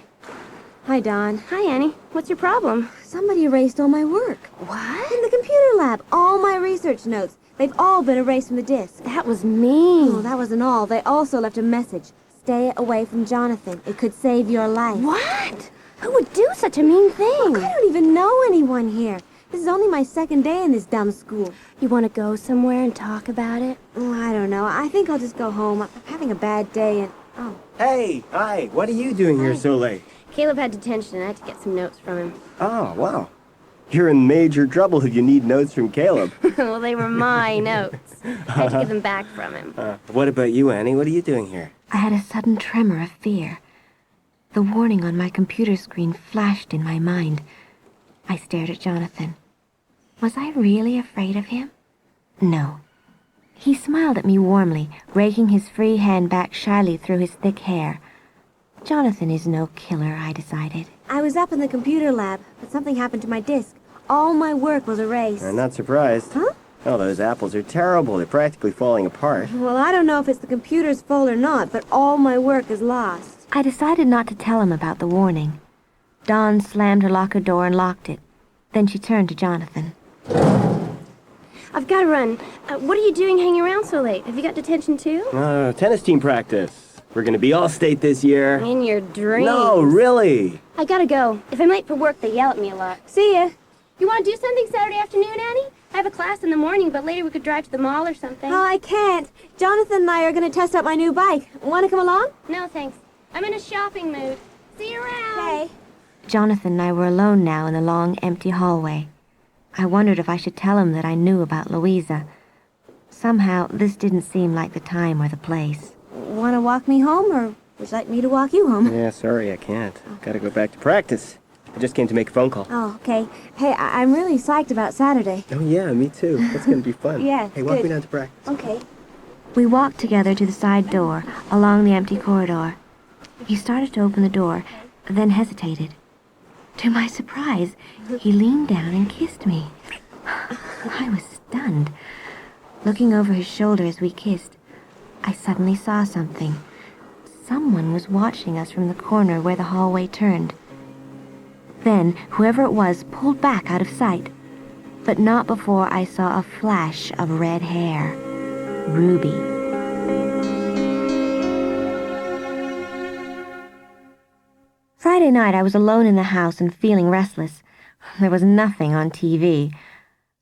Hi, Dawn. Hi, Annie. What's your problem? Somebody erased all my work. What? In the computer lab, all my research notes. They've all been erased from the disk. That was mean. Oh, that wasn't all. They also left a message. Stay away from Jonathan. It could save your life. What? Who would do such a mean thing? Look, I don't even know anyone here. This is only my 2nd day in this dumb school. You want to go somewhere and talk about it? Oh, I don't know. I think I'll just go home. I'm having a bad day and... Oh. Hey, hi. What are you doing here so late? Caleb had detention, and I had to get some notes from him. Oh, wow. You're in major trouble if you need notes from Caleb. Well, they were my notes. I had to get them back from him. What about you, Annie? What are you doing here? I had a sudden tremor of fear. The warning on my computer screen flashed in my mind. I stared at Jonathan. Was I really afraid of him? No. He smiled at me warmly, raking his free hand back shyly through his thick hair. Jonathan is no killer, I decided. I was up in the computer lab, but something happened to my disk. All my work was erased. I'm not surprised. Huh? Oh, those apples are terrible. They're practically falling apart. Well, I don't know if it's the computer's fault or not, but all my work is lost. I decided not to tell him about the warning. Dawn slammed her locker door and locked it. Then she turned to Jonathan. I've got to run. What are you doing hanging around so late? Have you got detention too? Tennis team practice. We're gonna be all state this year. In your dreams. No, really. I gotta go. If I'm late for work, they yell at me a lot. See ya. You want to do something Saturday afternoon, Annie? I have a class in the morning, but later we could drive to the mall or something. Oh, I can't. Jonathan and I are going to test out my new bike. Want to come along? No, thanks. I'm in a shopping mood. See you around. Okay. Jonathan and I were alone now in the long, empty hallway. I wondered if I should tell him that I knew about Louisa. Somehow, this didn't seem like the time or the place. Want to walk me home, or would you like me to walk you home? Yeah, sorry, I can't. Gotta go back to practice. I just came to make a phone call. Oh, okay. Hey, I'm really psyched about Saturday. Oh, yeah, me too. That's gonna be fun. Yeah, Hey, walk good. me down to practice. Okay. We walked together to the side door, along the empty corridor. He started to open the door, then hesitated. To my surprise, he leaned down and kissed me. I was stunned. Looking over his shoulder as we kissed, I suddenly saw something. Someone was watching us from the corner where the hallway turned. Then, whoever it was pulled back out of sight, but not before I saw a flash of red hair. Ruby. Friday night, I was alone in the house and feeling restless. There was nothing on TV.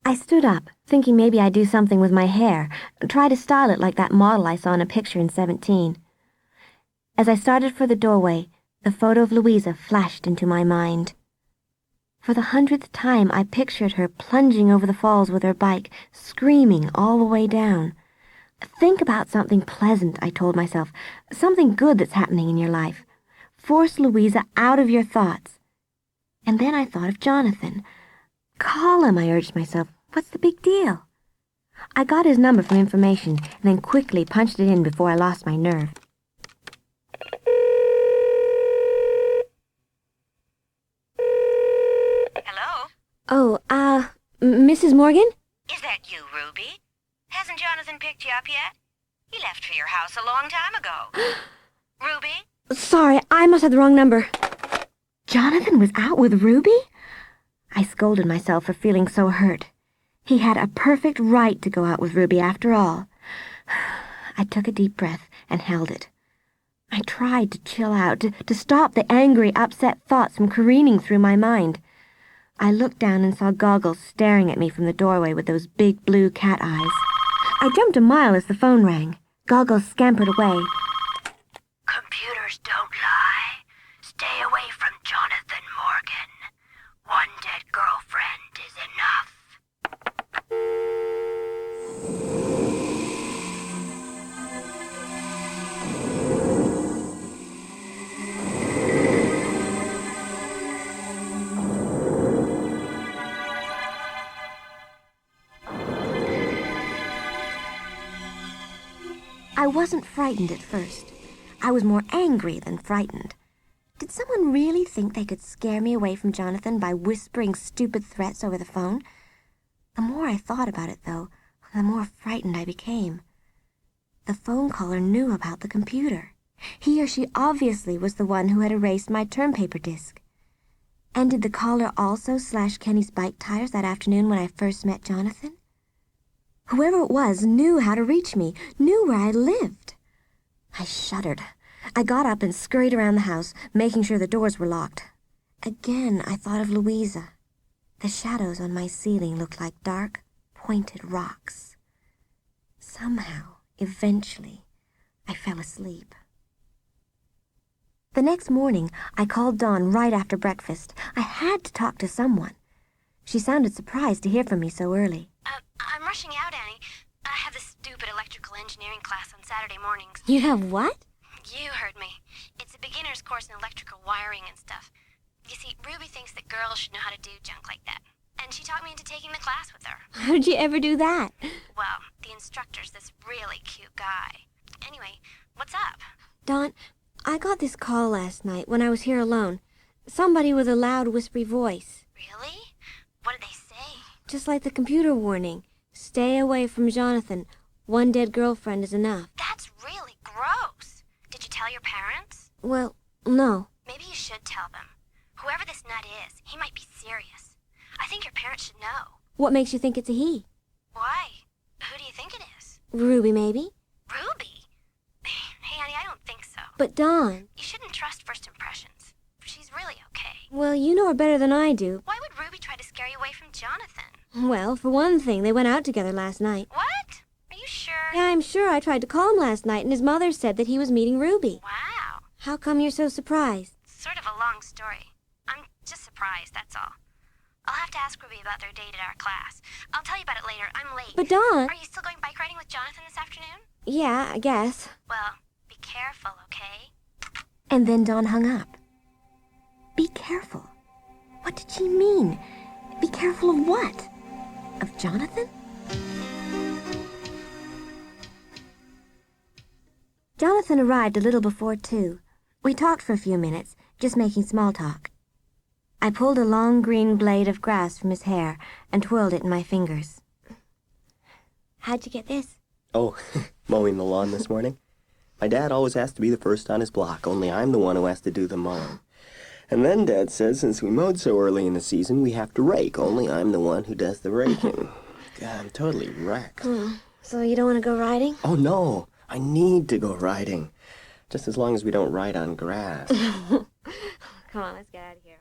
I stood up, thinking maybe I'd do something with my hair, try to style it like that model I saw in a picture in 17. As I started for the doorway, the photo of Louisa flashed into my mind. For the 100th time, I pictured her plunging over the falls with her bike, screaming all the way down. Think about something pleasant, I told myself, something good that's happening in your life. Force Louisa out of your thoughts. And then I thought of Jonathan. Call him, I urged myself. What's the big deal? I got his number from information and then quickly punched it in before I lost my nerve. Hello? Oh, Mrs. Morgan? Is that you, Ruby? Hasn't Jonathan picked you up yet? He left for your house a long time ago. Ruby? Sorry, I must have the wrong number. Jonathan was out with Ruby? I scolded myself for feeling so hurt. He had a perfect right to go out with Ruby after all. I took a deep breath and held it. I tried to chill out, to stop the angry, upset thoughts from careening through my mind. I looked down and saw Goggles staring at me from the doorway with those big blue cat eyes. I jumped a mile as the phone rang. Goggles scampered away. Computers don't lie. Stay away from Jonathan Morgan. One dead girlfriend is enough. I wasn't frightened at first. I was more angry than frightened. Did someone really think they could scare me away from Jonathan by whispering stupid threats over the phone? The more I thought about it, though, the more frightened I became. The phone caller knew about the computer. He or she obviously was the one who had erased my term paper disc. And did the caller also slash Kenny's bike tires that afternoon when I first met Jonathan? Whoever it was knew how to reach me, knew where I lived. I shuddered. I got up and scurried around the house, making sure the doors were locked. Again, I thought of Louisa. The shadows on my ceiling looked like dark, pointed rocks. Somehow, eventually, I fell asleep. The next morning, I called Dawn right after breakfast. I had to talk to someone. She sounded surprised to hear from me so early. I'm rushing out, Annie. I have this stupid electrical engineering class on Saturday mornings. You have what? You heard me. It's a beginner's course in electrical wiring and stuff. You see, Ruby thinks that girls should know how to do junk like that. And she talked me into taking the class with her. How did you ever do that? Well, the instructor's this really cute guy. Anyway, what's up? Dawn, I got this call last night when I was here alone. Somebody with a loud, whispery voice. Really? What did they say? Just like the computer warning. Stay away from Jonathan. One dead girlfriend is enough. That's really gross. Did you tell your parents? Well, no. Maybe you should tell them. Whoever this nut is, he might be serious. I think your parents should know. What makes you think it's a he? Why? Who do you think it is? Ruby, maybe? Ruby? Hey, honey, I don't think so. But Dawn... You shouldn't trust first impressions. She's really okay. Well, you know her better than I do. Why would Ruby try to scare you away from Jonathan? Well, for one thing, they went out together last night. What? Are you sure? Yeah, I'm sure. I tried to call him last night, and his mother said that he was meeting Ruby. Wow. How come you're so surprised? Sort of a long story. I'm just surprised, that's all. I'll have to ask Ruby about their date at our class. I'll tell you about it later. I'm late. But Dawn... Are you still going bike riding with Jonathan this afternoon? Yeah, I guess. Well, be careful, okay? And then Dawn hung up. Be careful. What did she mean? Be careful of what? Of Jonathan? Jonathan arrived a little before 2. We talked for a few minutes, just making small talk. I pulled a long green blade of grass from his hair and twirled it in my fingers. How'd you get this? Oh, mowing the lawn this morning. My dad always has to be the first on his block, only I'm the one who has to do the mowing. And then Dad says since we mowed so early in the season, we have to rake, only I'm the one who does the raking. God, I'm totally wrecked. So you don't want to go riding? Oh, no. I need to go riding. Just as long as we don't ride on grass. Come on, let's get out of here.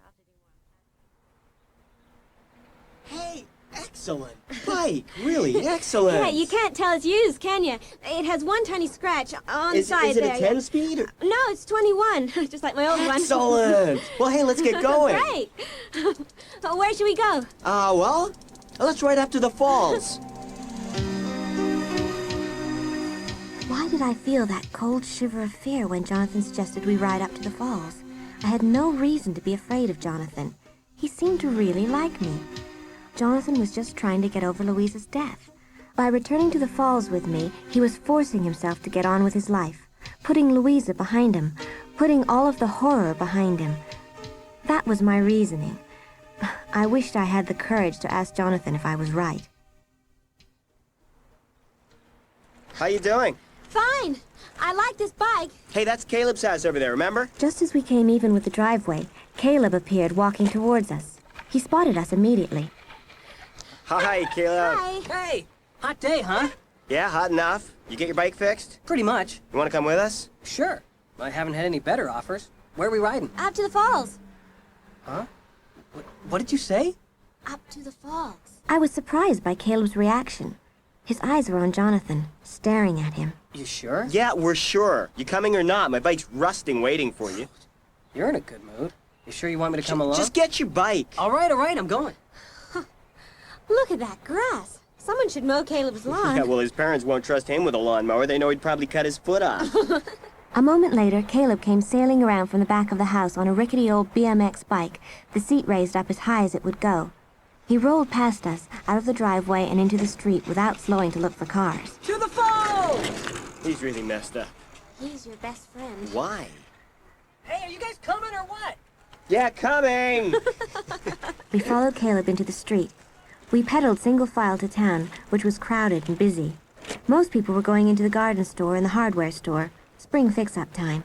Hey, excellent bike. Really excellent. Yeah, you can't tell it's used, can you? It has one tiny scratch on the side there. Is it a 10-speed? Or... No, it's 21, just like my old one. Excellent. Well, hey, let's get going. Great. So where should we go? Well, let's ride up to the falls. Why did I feel that cold shiver of fear when Jonathan suggested we ride up to the falls? I had no reason to be afraid of Jonathan. He seemed to really like me. Jonathan was just trying to get over Louisa's death. By returning to the falls with me, he was forcing himself to get on with his life, putting Louisa behind him, putting all of the horror behind him. That was my reasoning. I wished I had the courage to ask Jonathan if I was right. How you doing? Fine. I like this bike. Hey, that's Caleb's house over there, remember? Just as we came even with the driveway, Caleb appeared walking towards us. He spotted us immediately. Hi, Caleb. Hi. Hey, hot day, huh? Yeah, hot enough. You get your bike fixed? Pretty much. You want to come with us? Sure. I haven't had any better offers. Where are we riding? Up to the falls. Huh? What did you say? Up to the falls. I was surprised by Caleb's reaction. His eyes were on Jonathan, staring at him. You sure? Yeah, we're sure. You coming or not? My bike's rusting waiting for you. You're in a good mood. You sure you want me to come along? Just get your bike. All right, I'm going. Look at that grass. Someone should mow Caleb's lawn. Yeah, well, his parents won't trust him with a lawnmower. They know he'd probably cut his foot off. A moment later, Caleb came sailing around from the back of the house on a rickety old BMX bike, the seat raised up as high as it would go. He rolled past us, out of the driveway and into the street without slowing to look for cars. To the falls! He's really messed up. He's your best friend. Why? Hey, are you guys coming or what? Yeah, coming! We followed Caleb into the street. We pedaled single file to town, which was crowded and busy. Most people were going into the garden store and the hardware store. Spring fix-up time.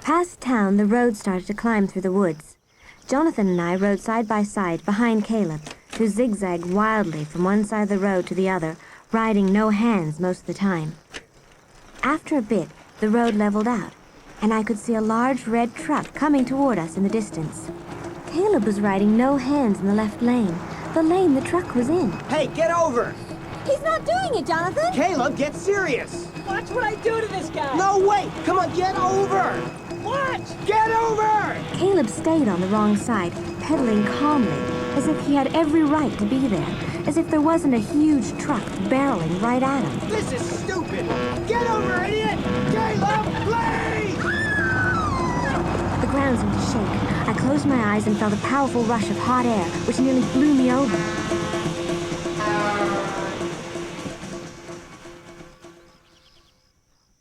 Past town, the road started to climb through the woods. Jonathan and I rode side by side behind Caleb, who zigzagged wildly from one side of the road to the other, riding no hands most of the time. After a bit, the road leveled out, and I could see a large red truck coming toward us in the distance. Caleb was riding no hands in the left lane, the lane the truck was in. Hey, get over! He's not doing it, Jonathan! Caleb, get serious! Watch what I do to this guy! No, wait! Come on, get over! Watch! Get over! Caleb stayed on the wrong side, pedaling calmly, as if he had every right to be there, as if there wasn't a huge truck barreling right at him. This is stupid! Get over, idiot! Caleb, please! The ground seemed to shake. I closed my eyes and felt a powerful rush of hot air, which nearly blew me over.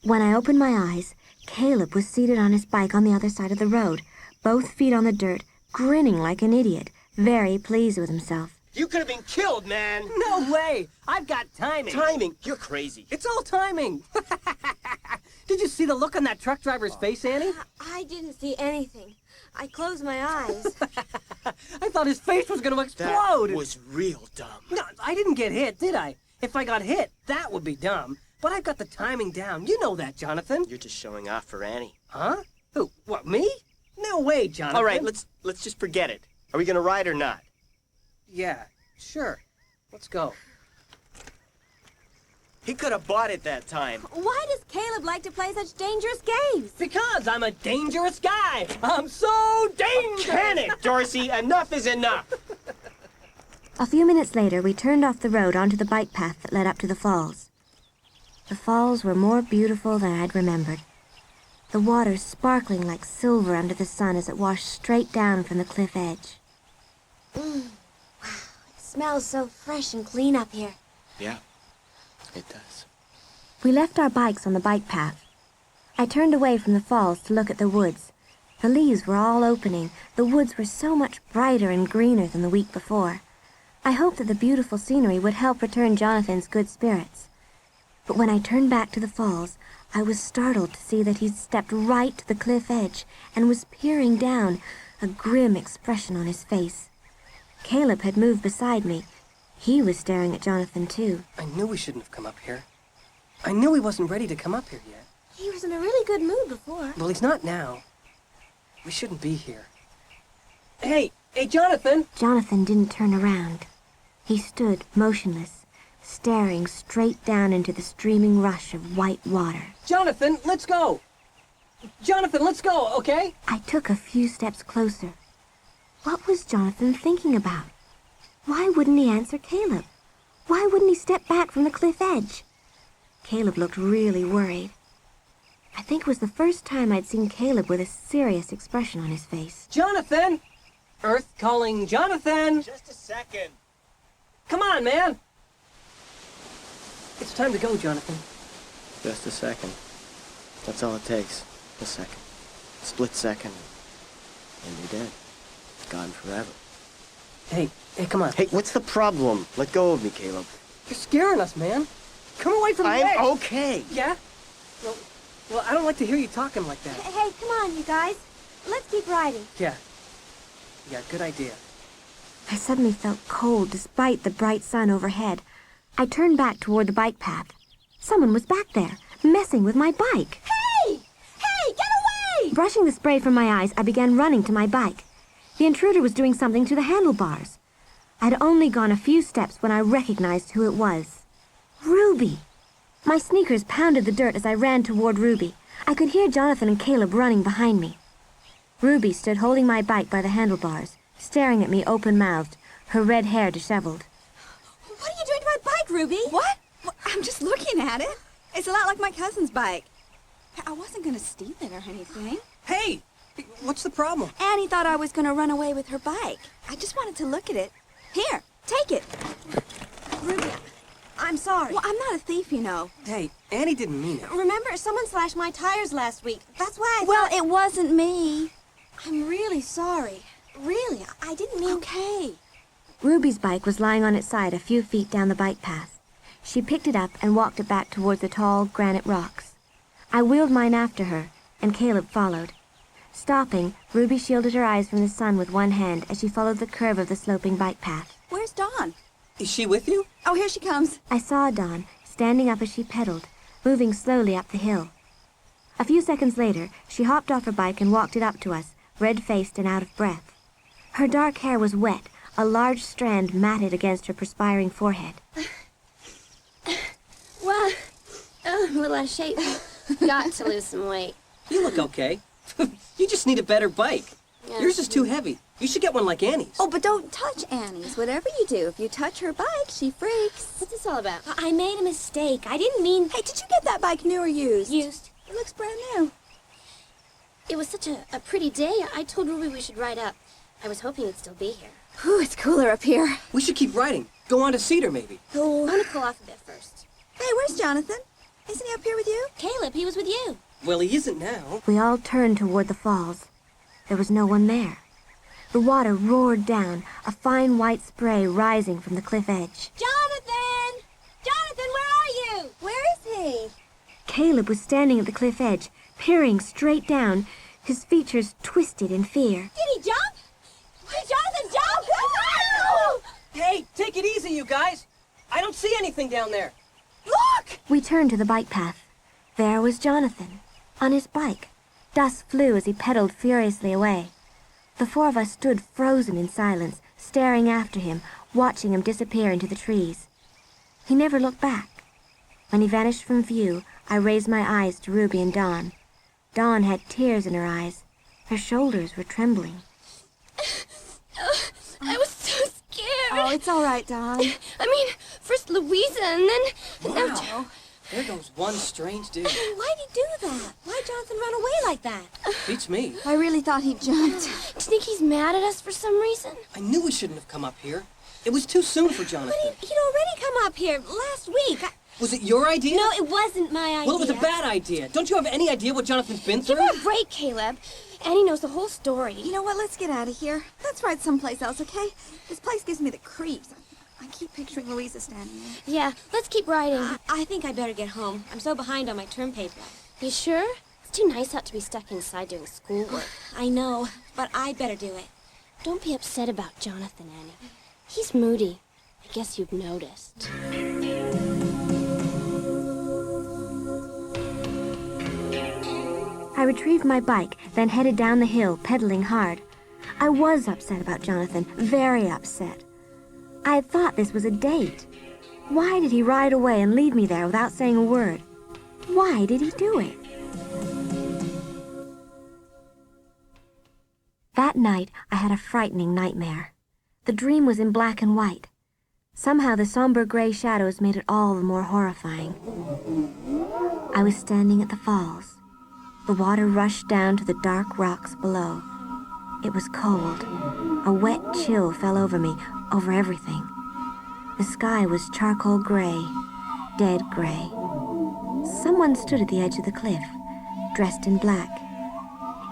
When I opened my eyes, Caleb was seated on his bike on the other side of the road, both feet on the dirt, grinning like an idiot, very pleased with himself. You could have been killed, man! No way! I've got timing. Timing? You're crazy. It's all timing. Did you see the look on that truck driver's face, Annie? I didn't see anything. I closed my eyes. I thought his face was gonna explode. That was real dumb. No, I didn't get hit, did I? If I got hit, that would be dumb. But I've got the timing down. You know that, Jonathan. You're just showing off for Annie. Huh? Who? What, me? No way, Jonathan. All right, let's just forget it. Are we gonna ride or not? Yeah, sure. Let's go. He could have bought it that time. Why does Caleb like to play such dangerous games? Because I'm a dangerous guy. I'm so dangerous. Panic, Dorsey. Enough is enough. A few minutes later, we turned off the road onto the bike path that led up to the falls. The falls were more beautiful than I'd remembered. The water sparkling like silver under the sun as it washed straight down from the cliff edge. Wow, it smells so fresh and clean up here. Yeah, it does. We left our bikes on the bike path. I turned away from the falls to look at the woods. The leaves were all opening. The woods were so much brighter and greener than the week before. I hoped that the beautiful scenery would help return Jonathan's good spirits. But when I turned back to the falls, I was startled to see that he'd stepped right to the cliff edge and was peering down, a grim expression on his face. Caleb had moved beside me. He was staring at Jonathan, too. I knew we shouldn't have come up here. I knew he wasn't ready to come up here yet. He was in a really good mood before. Well, he's not now. We shouldn't be here. Hey, Jonathan! Jonathan didn't turn around. He stood motionless, staring straight down into the streaming rush of white water. Jonathan, let's go! Jonathan, let's go, okay? I took a few steps closer. What was Jonathan thinking about? Why wouldn't he answer Caleb? Why wouldn't he step back from the cliff edge? Caleb looked really worried. I think it was the first time I'd seen Caleb with a serious expression on his face. Jonathan! Earth calling Jonathan! Just a second. Come on, man! It's time to go, Jonathan. Just a second. That's all it takes. A second. Split second. And you're dead. Gone forever. Hey, come on. Hey, what's the problem? Let go of me, Caleb. You're scaring us, man. Come away from the edge. I'm okay. Yeah? Well, I don't like to hear you talking like that. Hey, come on, you guys. Let's keep riding. Yeah, good idea. I suddenly felt cold despite the bright sun overhead. I turned back toward the bike path. Someone was back there, messing with my bike. Hey! Hey, get away! Brushing the spray from my eyes, I began running to my bike. The intruder was doing something to the handlebars. I'd only gone a few steps when I recognized who it was. Ruby! My sneakers pounded the dirt as I ran toward Ruby. I could hear Jonathan and Caleb running behind me. Ruby stood holding my bike by the handlebars, staring at me open-mouthed, her red hair disheveled. What are you doing to my bike, Ruby? What? Well, I'm just looking at it. It's a lot like my cousin's bike. I wasn't going to steal it or anything. Hey! What's the problem? Annie thought I was going to run away with her bike. I just wanted to look at it. Here, take it. Ruby, I'm sorry. Well, I'm not a thief, you know. Hey, Annie didn't mean it. Remember, someone slashed my tires last week. That's why I Well, thought... it wasn't me. I'm really sorry. Really, I didn't mean... Okay. Ruby's bike was lying on its side a few feet down the bike path. She picked it up and walked it back towards the tall granite rocks. I wheeled mine after her, and Caleb followed. Stopping, Ruby shielded her eyes from the sun with one hand as she followed the curve of the sloping bike path. Where's Dawn? Is she with you? Oh, here she comes. I saw Dawn, standing up as she pedaled, moving slowly up the hill. A few seconds later, she hopped off her bike and walked it up to us, red-faced and out of breath. Her dark hair was wet, a large strand matted against her perspiring forehead. Well, I'm a little out of shape. Got to lose some weight. You look okay. You just need a better bike. Yeah. Yours is too heavy. You should get one like Annie's. Oh, but don't touch Annie's. Whatever you do, if you touch her bike, she freaks. What's this all about? I made a mistake. I didn't mean... Hey, did you get that bike new or used? Used. It looks brand new. It was such a pretty day. I told Ruby we should ride up. I was hoping you'd still be here. Whew, it's cooler up here. We should keep riding. Go on to Cedar, maybe. Oh, I'm gonna cool off a bit first. Hey, where's Jonathan? Isn't he up here with you? Caleb, he was with you. Well, he isn't now. We all turned toward the falls. There was no one there. The water roared down, a fine white spray rising from the cliff edge. Jonathan! Jonathan, where are you? Where is he? Caleb was standing at the cliff edge, peering straight down. his features twisted in fear. Did he jump? Did Jonathan jump? No! Hey, take it easy, you guys. I don't see anything down there. Look! We turned to the bike path. There was Jonathan, on his bike. Dust flew as he pedaled furiously away. The four of us stood frozen in silence, staring after him, watching him disappear into the trees. He never looked back. When he vanished from view, I raised my eyes to Ruby and Dawn. Dawn had tears in her eyes. Her shoulders were trembling. I was so scared. Oh, it's all right, Dawn. I mean, first Louisa and then... Wow. There goes one strange dude. Why'd he do that? Why'd Jonathan run away like that? Beats me. I really thought he jumped. Do you think he's mad at us for some reason? I knew we shouldn't have come up here. It was too soon for Jonathan. But he'd already come up here last week. Was it your idea? No, it wasn't my idea. Well, it was a bad idea. Don't you have any idea what Jonathan's been through? Give her a break, Caleb. Annie knows the whole story. You know what? Let's get out of here. Let's ride someplace else, okay? This place gives me the creeps. I keep picturing Louisa standing there. Yeah, let's keep riding. I think I better get home. I'm so behind on my term paper. You sure? It's too nice out to be stuck inside doing schoolwork. I know, but I better do it. Don't be upset about Jonathan, Annie. He's moody. I guess you've noticed. I retrieved my bike, then headed down the hill, pedaling hard. I was upset about Jonathan, very upset. I had thought this was a date. Why did he ride away and leave me there without saying a word? Why did he do it? That night, I had a frightening nightmare. The dream was in black and white. Somehow the somber gray shadows made it all the more horrifying. I was standing at the falls. The water rushed down to the dark rocks below. It was cold. A wet chill fell over me, over everything. The sky was charcoal gray, dead gray. Someone stood at the edge of the cliff, dressed in black.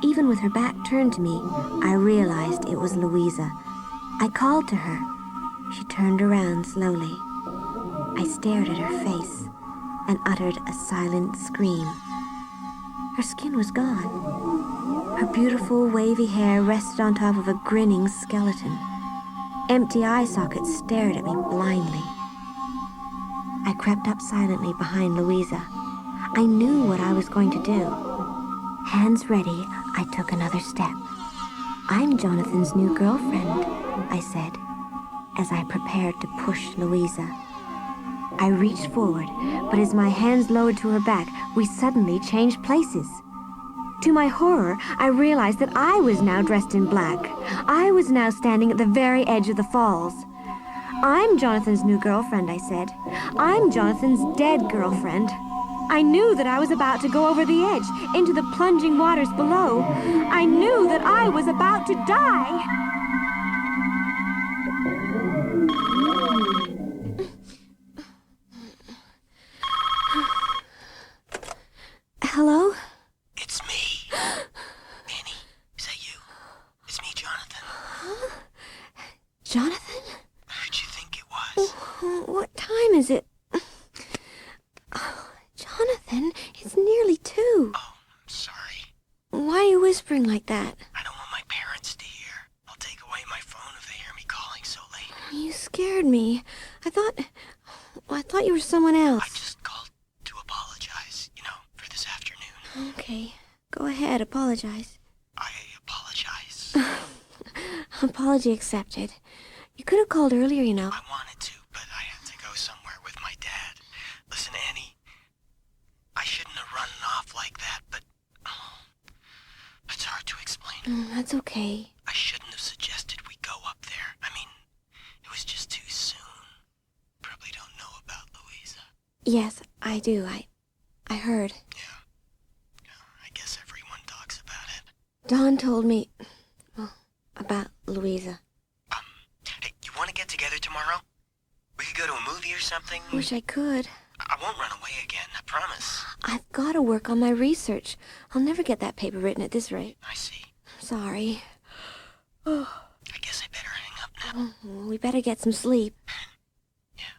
Even with her back turned to me, I realized it was Louisa. I called to her. She turned around slowly. I stared at her face and uttered a silent scream. Her skin was gone. Her beautiful wavy hair rested on top of a grinning skeleton. Empty eye sockets stared at me blindly. I crept up silently behind Louisa. I knew what I was going to do. Hands ready, I took another step. "I'm Jonathan's new girlfriend," I said, as I prepared to push Louisa. I reached forward, but as my hands lowered to her back, we suddenly changed places. To my horror, I realized that I was now dressed in black. I was now standing at the very edge of the falls. "I'm Jonathan's new girlfriend," I said. "I'm Jonathan's dead girlfriend." I knew that I was about to go over the edge, into the plunging waters below. I knew that I was about to die. Hello? It's me. Annie, is that you? It's me, Jonathan. Huh? Jonathan? Who'd you think it was? What time is it? Oh, Jonathan, it's nearly 2. Oh, I'm sorry. Why are you whispering like that? I don't want my parents to hear. I'll take away my phone if they hear me calling so late. You scared me. I thought you were someone else. I just called to apologize, for this afternoon. Okay, go ahead, apologize. I apologize. Apology accepted. You could have called earlier, I wanted to, but I had to go somewhere with my dad. Listen, Annie, I shouldn't have run off like that, but it's hard to explain. That's okay. I shouldn't have suggested we go up there. I mean, it was just too soon. Probably don't know about Louisa. Yes, I do. I heard. Yeah, I guess everyone talks about it. Dawn told me, about Louisa. Hey, you want to get together tomorrow? We could go to a movie or something. Wish I could. I won't run away again, I promise. I've got to work on my research. I'll never get that paper written at this rate. I see. Sorry. I guess I better hang up now. We better get some sleep. Yeah.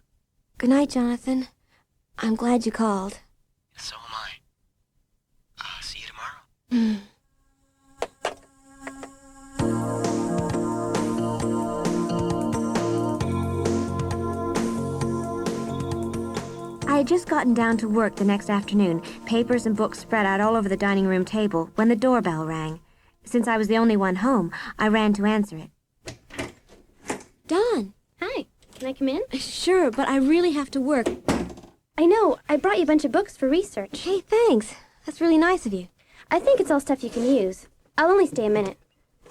Good night, Jonathan. I'm glad you called. So am I. See you tomorrow. had just gotten down to work the next afternoon, papers and books spread out all over the dining room table, when the doorbell rang. Since I was the only one home, I ran to answer it. Dawn. Hi. Can I come in? Sure, but I really have to work. I know. I brought you a bunch of books for research. Hey, thanks. That's really nice of you. I think it's all stuff you can use. I'll only stay a minute.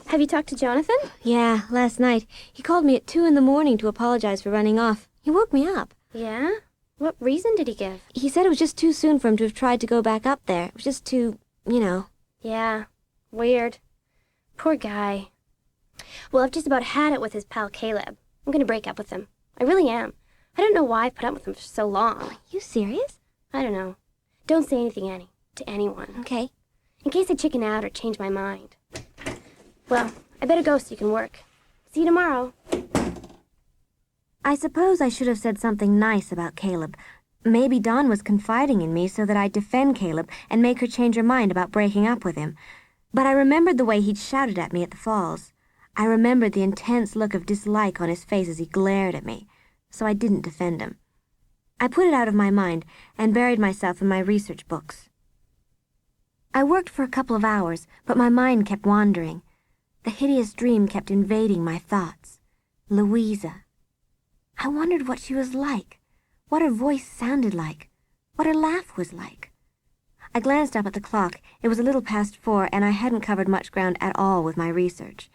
Have you talked to Jonathan? Yeah, last night. He called me at 2 in the morning to apologize for running off. He woke me up. Yeah? What reason did he give? He said it was just too soon for him to have tried to go back up there. It was just too, you know. Yeah. Weird. Poor guy. Well, I've just about had it with his pal Caleb. I'm gonna break up with him. I really am. I don't know why I've put up with him for so long. Are you serious? I don't know. Don't say anything, Annie. To anyone. Okay. In case I chicken out or change my mind. Well, I better go so you can work. See you tomorrow. I suppose I should have said something nice about Caleb. Maybe Dawn was confiding in me so that I'd defend Caleb and make her change her mind about breaking up with him. But I remembered the way he'd shouted at me at the falls. I remembered the intense look of dislike on his face as he glared at me, so I didn't defend him. I put it out of my mind and buried myself in my research books. I worked for a couple of hours, but my mind kept wandering. The hideous dream kept invading my thoughts. Louisa. I wondered what she was like, what her voice sounded like, what her laugh was like. I glanced up at the clock. It was a little past 4, and I hadn't covered much ground at all with my research.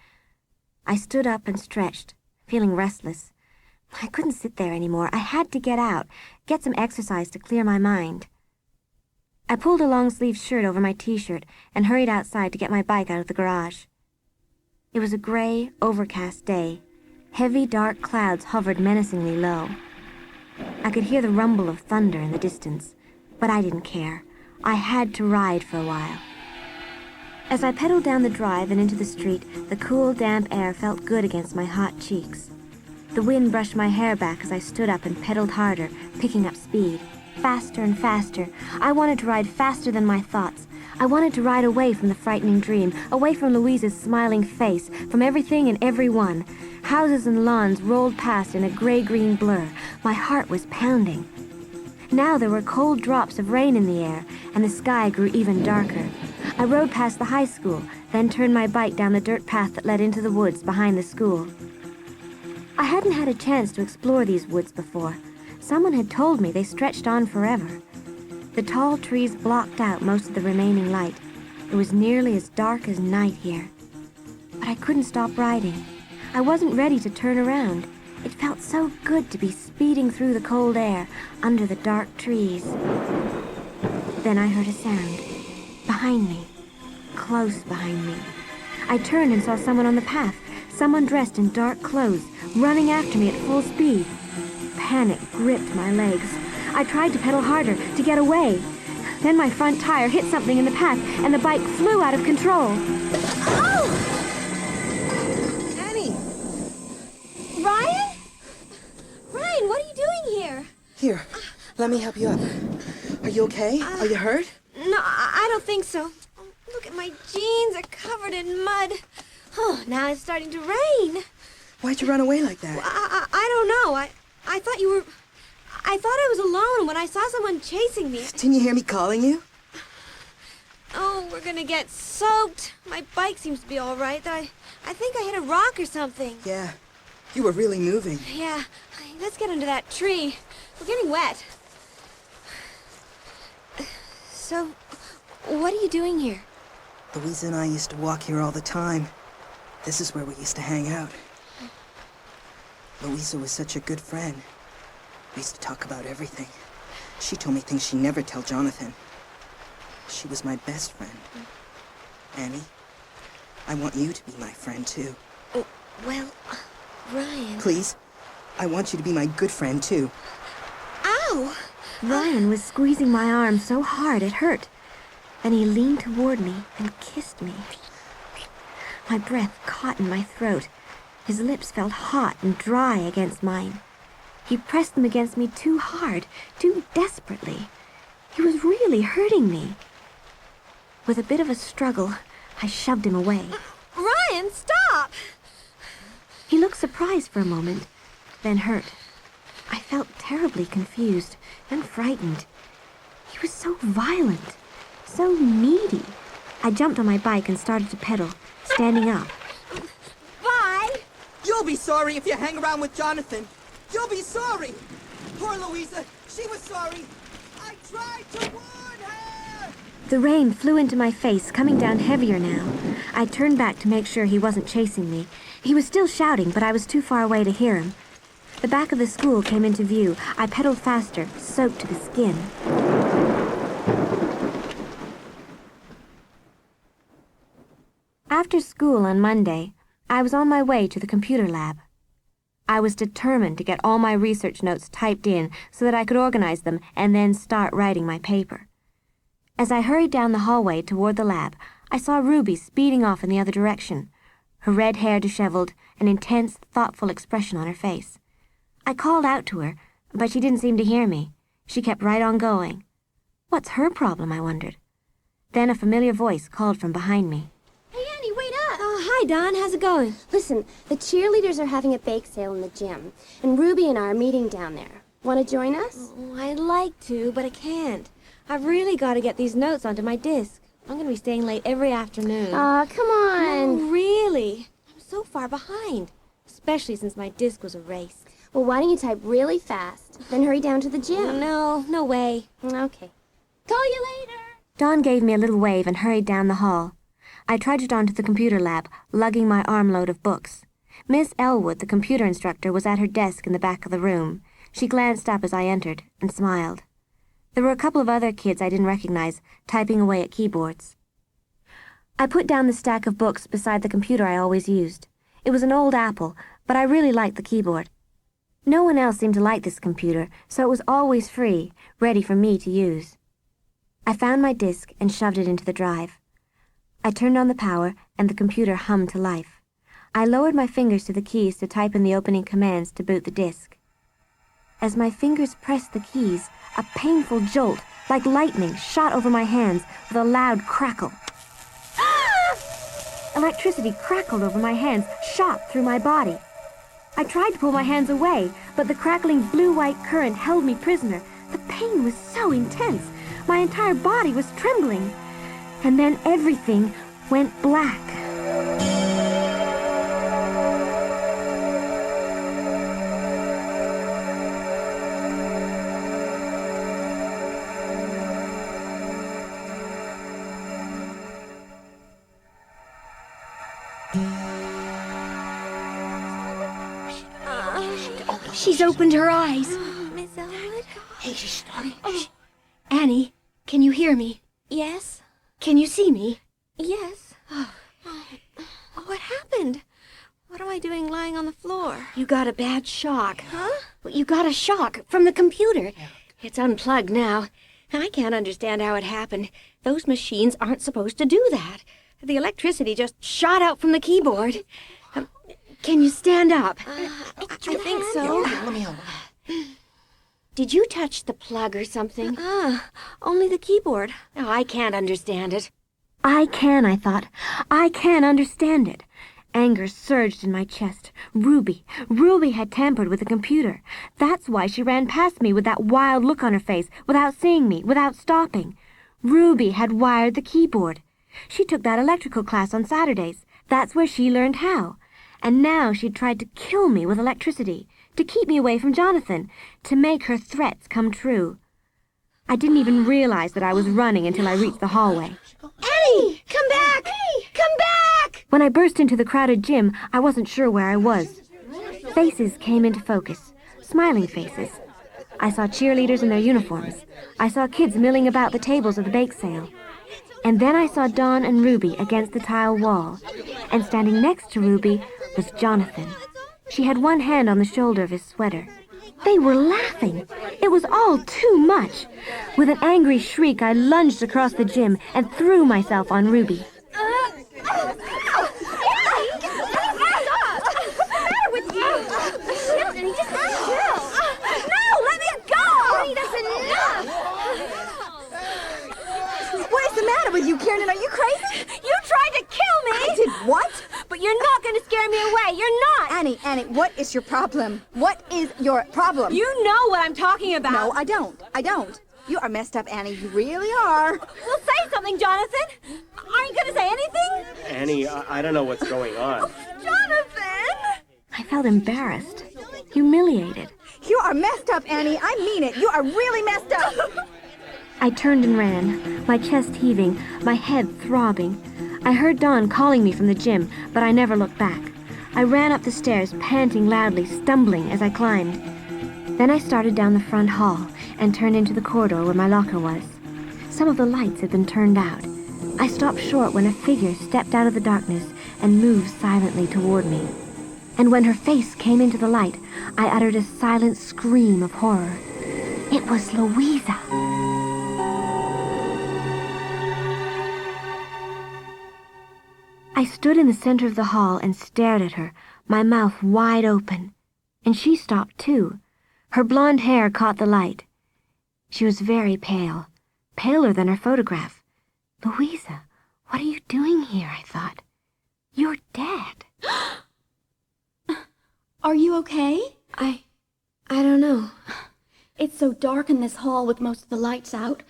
I stood up and stretched, feeling restless. I couldn't sit there anymore. I had to get out, get some exercise to clear my mind. I pulled a long-sleeved shirt over my t-shirt and hurried outside to get my bike out of the garage. It was a gray, overcast day. Heavy, dark clouds hovered menacingly low. I could hear the rumble of thunder in the distance, but I didn't care. I had to ride for a while. As I pedaled down the drive and into the street, the cool, damp air felt good against my hot cheeks. The wind brushed my hair back as I stood up and pedaled harder, picking up speed. Faster and faster. I wanted to ride faster than my thoughts. I wanted to ride away from the frightening dream, away from Louisa's smiling face, from everything and everyone. Houses and lawns rolled past in a gray-green blur. My heart was pounding. Now there were cold drops of rain in the air, and the sky grew even darker. I rode past the high school, then turned my bike down the dirt path that led into the woods behind the school. I hadn't had a chance to explore these woods before. Someone had told me they stretched on forever. The tall trees blocked out most of the remaining light. It was nearly as dark as night here. But I couldn't stop riding. I wasn't ready to turn around. It felt so good to be speeding through the cold air, under the dark trees. Then I heard a sound. Behind me. Close behind me. I turned and saw someone on the path. Someone dressed in dark clothes, running after me at full speed. Panic gripped my legs. I tried to pedal harder, to get away. Then my front tire hit something in the path, and the bike flew out of control. Oh! Annie! Ryan? Ryan, what are you doing here? Here, let me help you up. Are you okay? Are you hurt? No, I don't think so. Oh, look at my jeans, are covered in mud. Oh, now it's starting to rain. Why'd you run away like that? Well, I don't know. I thought you were... I thought I was alone when I saw someone chasing me. Didn't you hear me calling you? Oh, we're gonna get soaked. My bike seems to be all right. I think I hit a rock or something. Yeah, you were really moving. Yeah, let's get under that tree. We're getting wet. So, what are you doing here? Louisa and I used to walk here all the time. This is where we used to hang out. Louisa was such a good friend. We used to talk about everything. She told me things she'd never tell Jonathan. She was my best friend. Annie, I want you to be my friend, too. Oh, well, Ryan... Please, I want you to be my good friend, too. Ow! Ryan was squeezing my arm so hard it hurt. Then he leaned toward me and kissed me. My breath caught in my throat. His lips felt hot and dry against mine. He pressed them against me too hard, too desperately. He was really hurting me. With a bit of a struggle, I shoved him away. Ryan, stop! He looked surprised for a moment, then hurt. I felt terribly confused and frightened. He was so violent, so needy. I jumped on my bike and started to pedal, standing up. Bye! You'll be sorry if you hang around with Jonathan. You'll be sorry. Poor Louisa. She was sorry. I tried to warn her! The rain flew into my face, coming down heavier now. I turned back to make sure he wasn't chasing me. He was still shouting, but I was too far away to hear him. The back of the school came into view. I pedaled faster, soaked to the skin. After school on Monday, I was on my way to the computer lab. I was determined to get all my research notes typed in so that I could organize them and then start writing my paper. As I hurried down the hallway toward the lab, I saw Ruby speeding off in the other direction, her red hair disheveled, an intense, thoughtful expression on her face. I called out to her, but she didn't seem to hear me. She kept right on going. What's her problem, I wondered. Then a familiar voice called from behind me. Hey, Annie, wait up! Oh, hi, Don. How's it going? Listen, the cheerleaders are having a bake sale in the gym, and Ruby and I are meeting down there. Want to join us? Oh, I'd like to, but I can't. I've really got to get these notes onto my disc. I'm going to be staying late every afternoon. Aw, come on. No, really. I'm so far behind, especially since my disc was erased. Well, why don't you type really fast, then hurry down to the gym? No way. Okay. Call you later. Dawn gave me a little wave and hurried down the hall. I trudged on to the computer lab, lugging my armload of books. Miss Elwood, the computer instructor, was at her desk in the back of the room. She glanced up as I entered and smiled. There were a couple of other kids I didn't recognize, typing away at keyboards. I put down the stack of books beside the computer I always used. It was an old Apple, but I really liked the keyboard. No one else seemed to like this computer, so it was always free, ready for me to use. I found my disk and shoved it into the drive. I turned on the power, and the computer hummed to life. I lowered my fingers to the keys to type in the opening commands to boot the disk. As my fingers pressed the keys, a painful jolt, like lightning, shot over my hands with a loud crackle. Electricity crackled over my hands, shot through my body. I tried to pull my hands away, but the crackling blue-white current held me prisoner. The pain was so intense. My entire body was trembling. And then everything went black. She's opened her eyes. Miss Elwood? Hey, she's starting. Annie, can you hear me? Yes? Can you see me? Yes. What happened? What am I doing lying on the floor? You got a bad shock. Huh? Well, you got a shock from the computer. It's unplugged now. I can't understand how it happened. Those machines aren't supposed to do that. The electricity just shot out from the keyboard. Can you stand up? I think so. Let me help. Did you touch the plug or something? Only the keyboard. Oh, I can't understand it. I can, I thought. I can understand it. Anger surged in my chest. Ruby had tampered with the computer. That's why she ran past me with that wild look on her face, without seeing me, without stopping. Ruby had wired the keyboard. She took that electrical class on Saturdays. That's where she learned how. And now she'd tried to kill me with electricity, to keep me away from Jonathan, to make her threats come true. I didn't even realize that I was running until I reached the hallway. Annie, come back! Come back! When I burst into the crowded gym, I wasn't sure where I was. Faces came into focus, smiling faces. I saw cheerleaders in their uniforms. I saw kids milling about the tables of the bake sale. And then I saw Dawn and Ruby against the tile wall, and standing next to Ruby was Jonathan. She had one hand on the shoulder of his sweater. They were laughing. It was all too much. With an angry shriek, I lunged across the gym and threw myself on Ruby. With you, Kieran, are you crazy? You tried to kill me! I did what? But you're not going to scare scare me away. You're not. Annie, what is your problem? What is your problem? You know what I'm talking about. No, I don't. You are messed up, Annie. You really are. Well, say something, Jonathan. Aren't you going to say anything? Annie, I don't know what's going on. Oh, Jonathan! I felt embarrassed, humiliated. You are messed up, Annie. I mean it. You are really messed up. I turned and ran, my chest heaving, my head throbbing. I heard Dawn calling me from the gym, but I never looked back. I ran up the stairs, panting loudly, stumbling as I climbed. Then I started down the front hall and turned into the corridor where my locker was. Some of the lights had been turned out. I stopped short when a figure stepped out of the darkness and moved silently toward me. And when her face came into the light, I uttered a silent scream of horror. It was Louisa. I stood in the center of the hall and stared at her, my mouth wide open. And she stopped too. Her blonde hair caught the light. She was very pale, paler than her photograph. Louisa, what are you doing here? I thought. You're dead. Are you okay? I don't know. It's so dark in this hall with most of the lights out.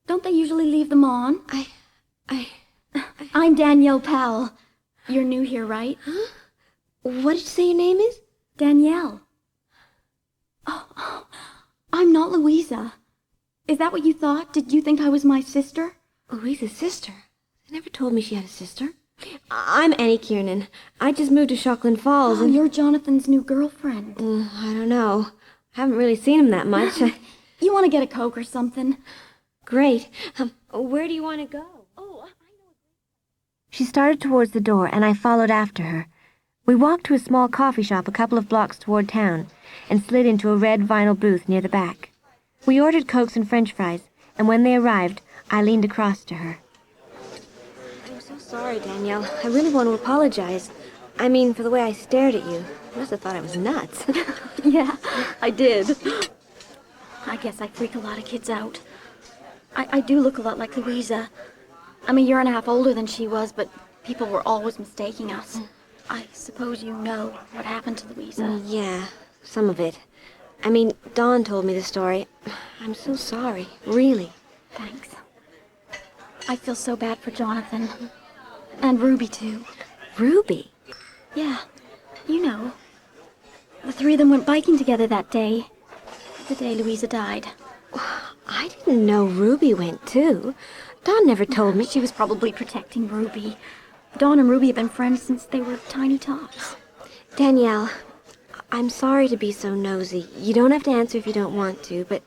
Don't they usually leave them on? I'm Danielle Powell. You're new here, right? Huh? What did you say your name is? Danielle. Oh, I'm not Louisa. Is that what you thought? Did you think I was my sister? Louisa's sister? They never told me she had a sister. I'm Annie Kiernan. I just moved to Shocklin Falls and... You're Jonathan's new girlfriend. I don't know. I haven't really seen him that much. You want to get a Coke or something? Great. Where do you want to go? She started towards the door, and I followed after her. We walked to a small coffee shop a couple of blocks toward town and slid into a red vinyl booth near the back. We ordered Cokes and French fries, and when they arrived, I leaned across to her. I'm so sorry, Danielle. I really want to apologize. I mean, for the way I stared at you. You must have thought I was nuts. Yeah, I did. I guess I freak a lot of kids out. I do look a lot like Louisa. I'm a year and a half older than she was, but people were always mistaking us. I suppose you know what happened to Louisa. Yeah, some of it. I mean, Dawn told me the story. I'm so sorry, really. Thanks. I feel so bad for Jonathan. And Ruby, too. Ruby? Yeah, you know. The three of them went biking together that day. The day Louisa died. I didn't know Ruby went, too. Dawn never told me. She was probably protecting Ruby. Dawn and Ruby have been friends since they were tiny tots. Danielle, I'm sorry to be so nosy. You don't have to answer if you don't want to, but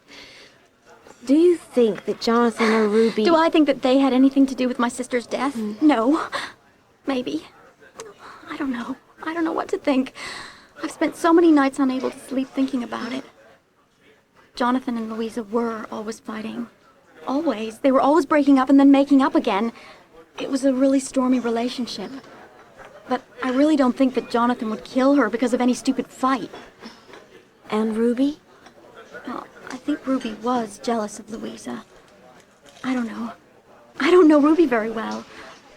do you think that Jonathan or Ruby... Do I think that they had anything to do with my sister's death? No. Maybe. I don't know. I don't know what to think. I've spent so many nights unable to sleep thinking about it. Jonathan and Louisa were always fighting. Always. They were always breaking up and then making up again. It was a really stormy relationship. But I really don't think that Jonathan would kill her because of any stupid fight. And Ruby? Well, I think Ruby was jealous of Louisa. I don't know. I don't know Ruby very well.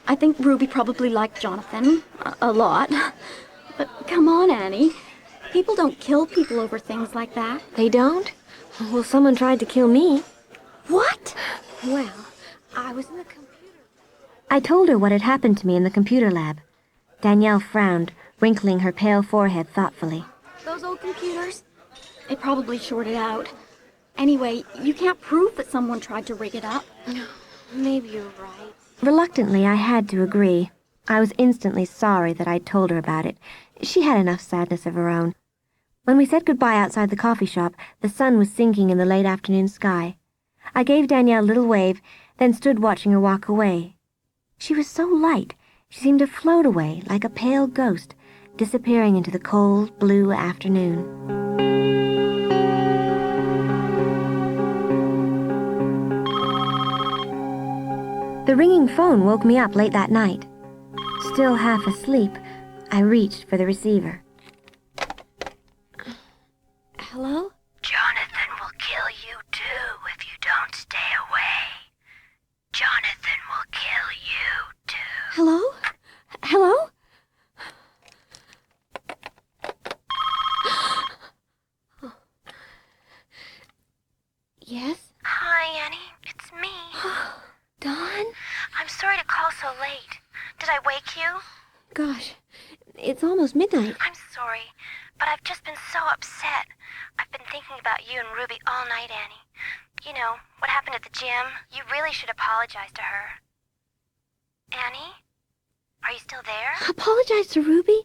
I think Ruby probably liked Jonathan a lot. But come on, Annie. People don't kill people over things like that. They don't? Well, someone tried to kill me. What? Well, I was in the computer. I told her what had happened to me in the computer lab. Danielle frowned, wrinkling her pale forehead thoughtfully. Those old computers? It probably shorted out. Anyway, you can't prove that someone tried to rig it up. Maybe you're right. Reluctantly, I had to agree. I was instantly sorry that I'd told her about it. She had enough sadness of her own. When we said goodbye outside the coffee shop, the sun was sinking in the late afternoon sky. I gave Danielle a little wave, then stood watching her walk away. She was so light, she seemed to float away like a pale ghost, disappearing into the cold, blue afternoon. The ringing phone woke me up late that night. Still half asleep, I reached for the receiver. Hello? Jonathan will kill you too if you don't stay away. Jonathan will kill you too. Hello? Hello? It's almost midnight. I'm sorry, but I've just been so upset. I've been thinking about you and Ruby all night, Annie. You know, what happened at the gym? You really should apologize to her. Annie? Are you still there? Apologize to Ruby?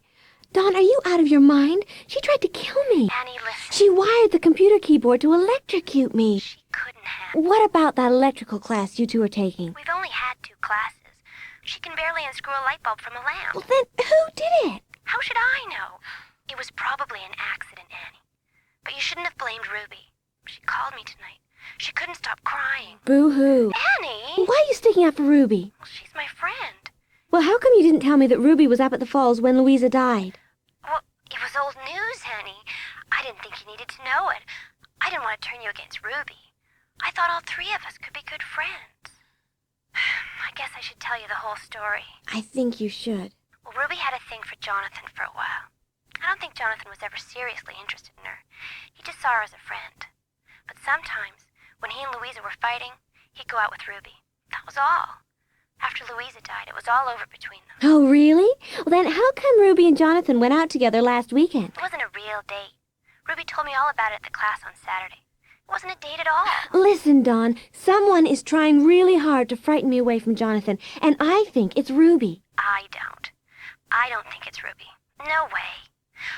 Dawn, are you out of your mind? She tried to kill me. Annie, listen. She wired the computer keyboard to electrocute me. She couldn't have. What about that electrical class you two are taking? We've only had 2 classes. She can barely unscrew a light bulb from a lamp. Well, then who did it? How should I know? It was probably an accident, Annie. But you shouldn't have blamed Ruby. She called me tonight. She couldn't stop crying. Boo-hoo. Annie! Why are you sticking up for Ruby? Well, she's my friend. Well, how come you didn't tell me that Ruby was up at the falls when Louisa died? Well, it was old news, Annie. I didn't think you needed to know it. I didn't want to turn you against Ruby. I thought all 3 of us could be good friends. I guess I should tell you the whole story. I think you should. Well, Ruby had a thing for Jonathan for a while. I don't think Jonathan was ever seriously interested in her. He just saw her as a friend. But sometimes, when he and Louisa were fighting, he'd go out with Ruby. That was all. After Louisa died, it was all over between them. Oh, really? Well, then how come Ruby and Jonathan went out together last weekend? It wasn't a real date. Ruby told me all about it at the class on Saturday. It wasn't a date at all. Listen, Dawn, someone is trying really hard to frighten me away from Jonathan, and I think it's Ruby. I don't. I don't think it's Ruby. No way.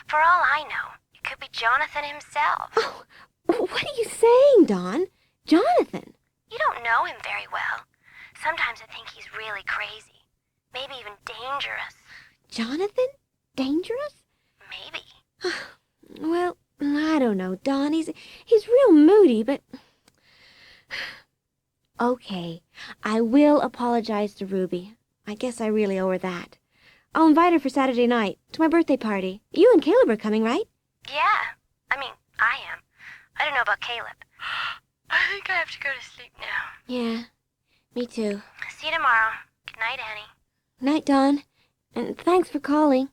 For all I know, it could be Jonathan himself. Oh, what are you saying, Dawn? Jonathan? You don't know him very well. Sometimes I think he's really crazy. Maybe even dangerous. Jonathan? Dangerous? Maybe. Well, I don't know, Dawn. He's real moody, but... Okay, I will apologize to Ruby. I guess I really owe her that. I'll invite her for Saturday night, to my birthday party. You and Caleb are coming, right? Yeah. I mean, I am. I don't know about Caleb. I think I have to go to sleep now. Yeah, me too. See you tomorrow. Good night, Annie. Night, Dawn. And thanks for calling.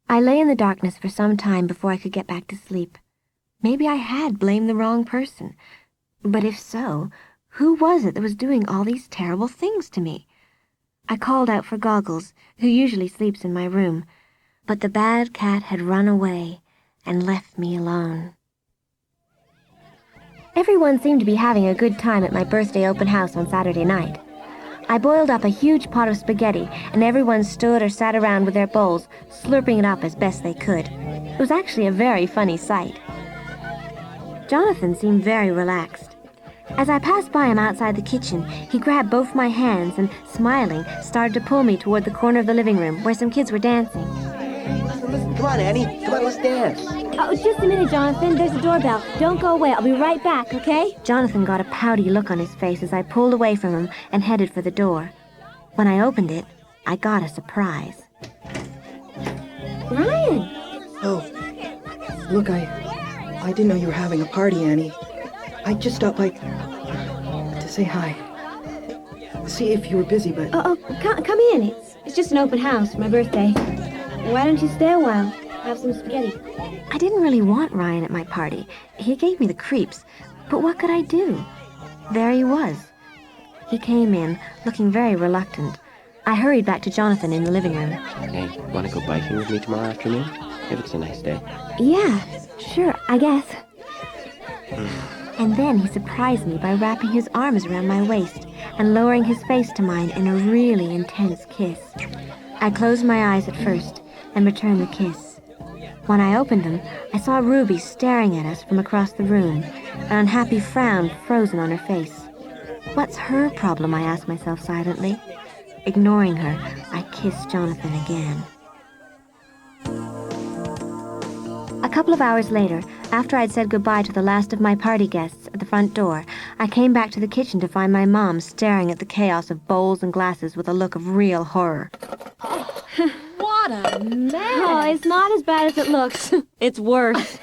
I lay in the darkness for some time before I could get back to sleep. Maybe I had blamed the wrong person. But if so, who was it that was doing all these terrible things to me? I called out for Goggles, who usually sleeps in my room, but the bad cat had run away and left me alone. Everyone seemed to be having a good time at my birthday open house on Saturday night. I boiled up a huge pot of spaghetti, and everyone stood or sat around with their bowls, slurping it up as best they could. It was actually a very funny sight. Jonathan seemed very relaxed. As I passed by him outside the kitchen, he grabbed both my hands and, smiling, started to pull me toward the corner of the living room where some kids were dancing. Come on, Annie. Come on, let's dance. Oh, just a minute, Jonathan. There's a doorbell. Don't go away. I'll be right back, okay? Jonathan got a pouty look on his face as I pulled away from him and headed for the door. When I opened it, I got a surprise. Ryan! Oh, look, I didn't know you were having a party, Annie. I just stopped by to say hi. See if you were busy, but... Come in. It's just an open house for my birthday. Why don't you stay a while? Have some spaghetti. I didn't really want Ryan at my party. He gave me the creeps. But what could I do? There he was. He came in, looking very reluctant. I hurried back to Jonathan in the living room. Hey, want to go biking with me tomorrow afternoon? If it's a nice day. Yeah, sure, I guess. And then he surprised me by wrapping his arms around my waist and lowering his face to mine in a really intense kiss. I closed my eyes at first and returned the kiss. When I opened them, I saw Ruby staring at us from across the room, an unhappy frown frozen on her face. What's her problem, I asked myself silently. Ignoring her, I kissed Jonathan again. A couple of hours later, after I'd said goodbye to the last of my party guests at the front door, I came back to the kitchen to find my mom staring at the chaos of bowls and glasses with a look of real horror. What a mess! Oh, it's not as bad as it looks. It's worse.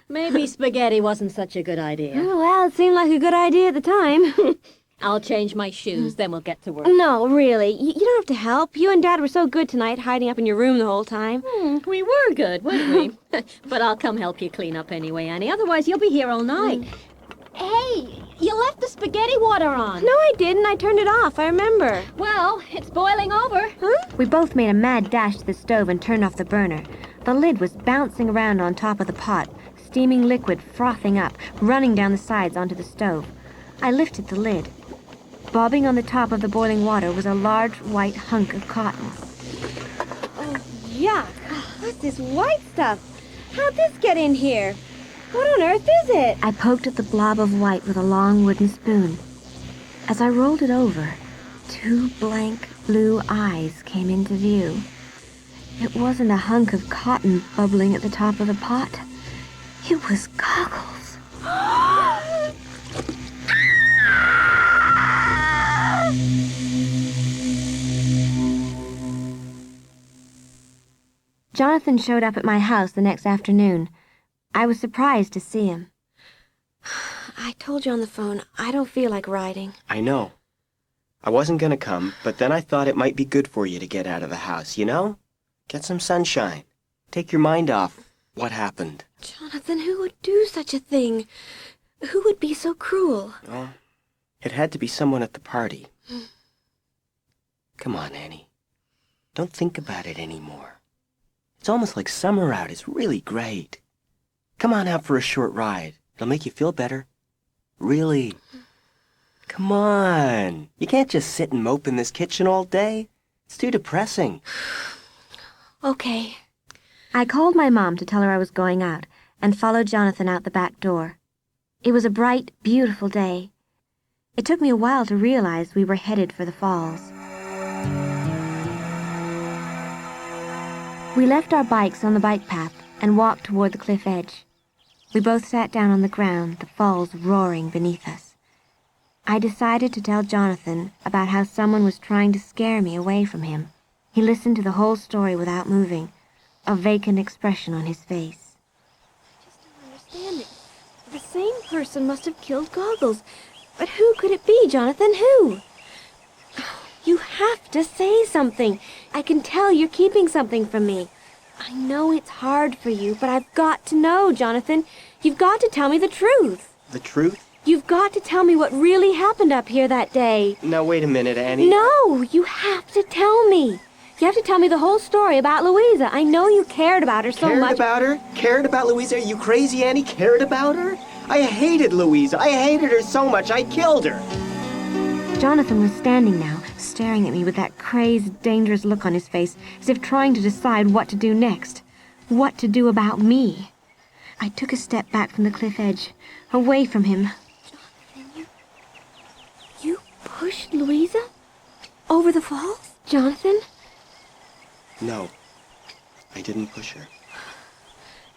Maybe spaghetti wasn't such a good idea. Well, it seemed like a good idea at the time. I'll change my shoes, then we'll get to work. No, really. You don't have to help. You and Dad were so good tonight, hiding up in your room the whole time. We were good, weren't we? But I'll come help you clean up anyway, Annie. Otherwise, you'll be here all night. Hey, you left the spaghetti water on. No, I didn't. I turned it off. I remember. Well, it's boiling over. Huh? We both made a mad dash to the stove and turned off the burner. The lid was bouncing around on top of the pot, steaming liquid frothing up, running down the sides onto the stove. I lifted the lid. Bobbing on the top of the boiling water was a large white hunk of cotton. Oh, yuck. What's this white stuff? How'd this get in here? What on earth is it? I poked at the blob of white with a long wooden spoon. As I rolled it over, 2 blank blue eyes came into view. It wasn't a hunk of cotton bubbling at the top of the pot. It was goggles. Jonathan showed up at my house the next afternoon. I was surprised to see him. I told you on the phone, I don't feel like riding. I know. I wasn't gonna come, but then I thought it might be good for you to get out of the house, you know? Get some sunshine. Take your mind off what happened. Jonathan, who would do such a thing? Who would be so cruel? Oh, it had to be someone at the party. Come on, Annie. Don't think about it anymore. It's almost like summer out. It's really great. Come on out for a short ride. It'll make you feel better. Really. Come on. You can't just sit and mope in this kitchen all day. It's too depressing. Okay. I called my mom to tell her I was going out and followed Jonathan out the back door. It was a bright, beautiful day. It took me a while to realize we were headed for the falls. We left our bikes on the bike path and walked toward the cliff edge. We both sat down on the ground, the falls roaring beneath us. I decided to tell Jonathan about how someone was trying to scare me away from him. He listened to the whole story without moving, a vacant expression on his face. I just don't understand it. The same person must have killed Goggles. But who could it be, Jonathan? Who? You have to say something. I can tell you're keeping something from me. I know it's hard for you, but I've got to know, Jonathan. You've got to tell me the truth. The truth? You've got to tell me what really happened up here that day. Now, wait a minute, Annie. No, you have to tell me. You have to tell me the whole story about Louisa. I know you cared about her so much. Cared about her? Cared about Louisa? Are you crazy, Annie? Cared about her? I hated Louisa. I hated her so much I killed her. Jonathan was standing now, staring at me with that crazed, dangerous look on his face, as if trying to decide what to do next. What to do about me. I took a step back from the cliff edge, away from him. Jonathan, you pushed Louisa? Over the falls? Jonathan? No, I didn't push her.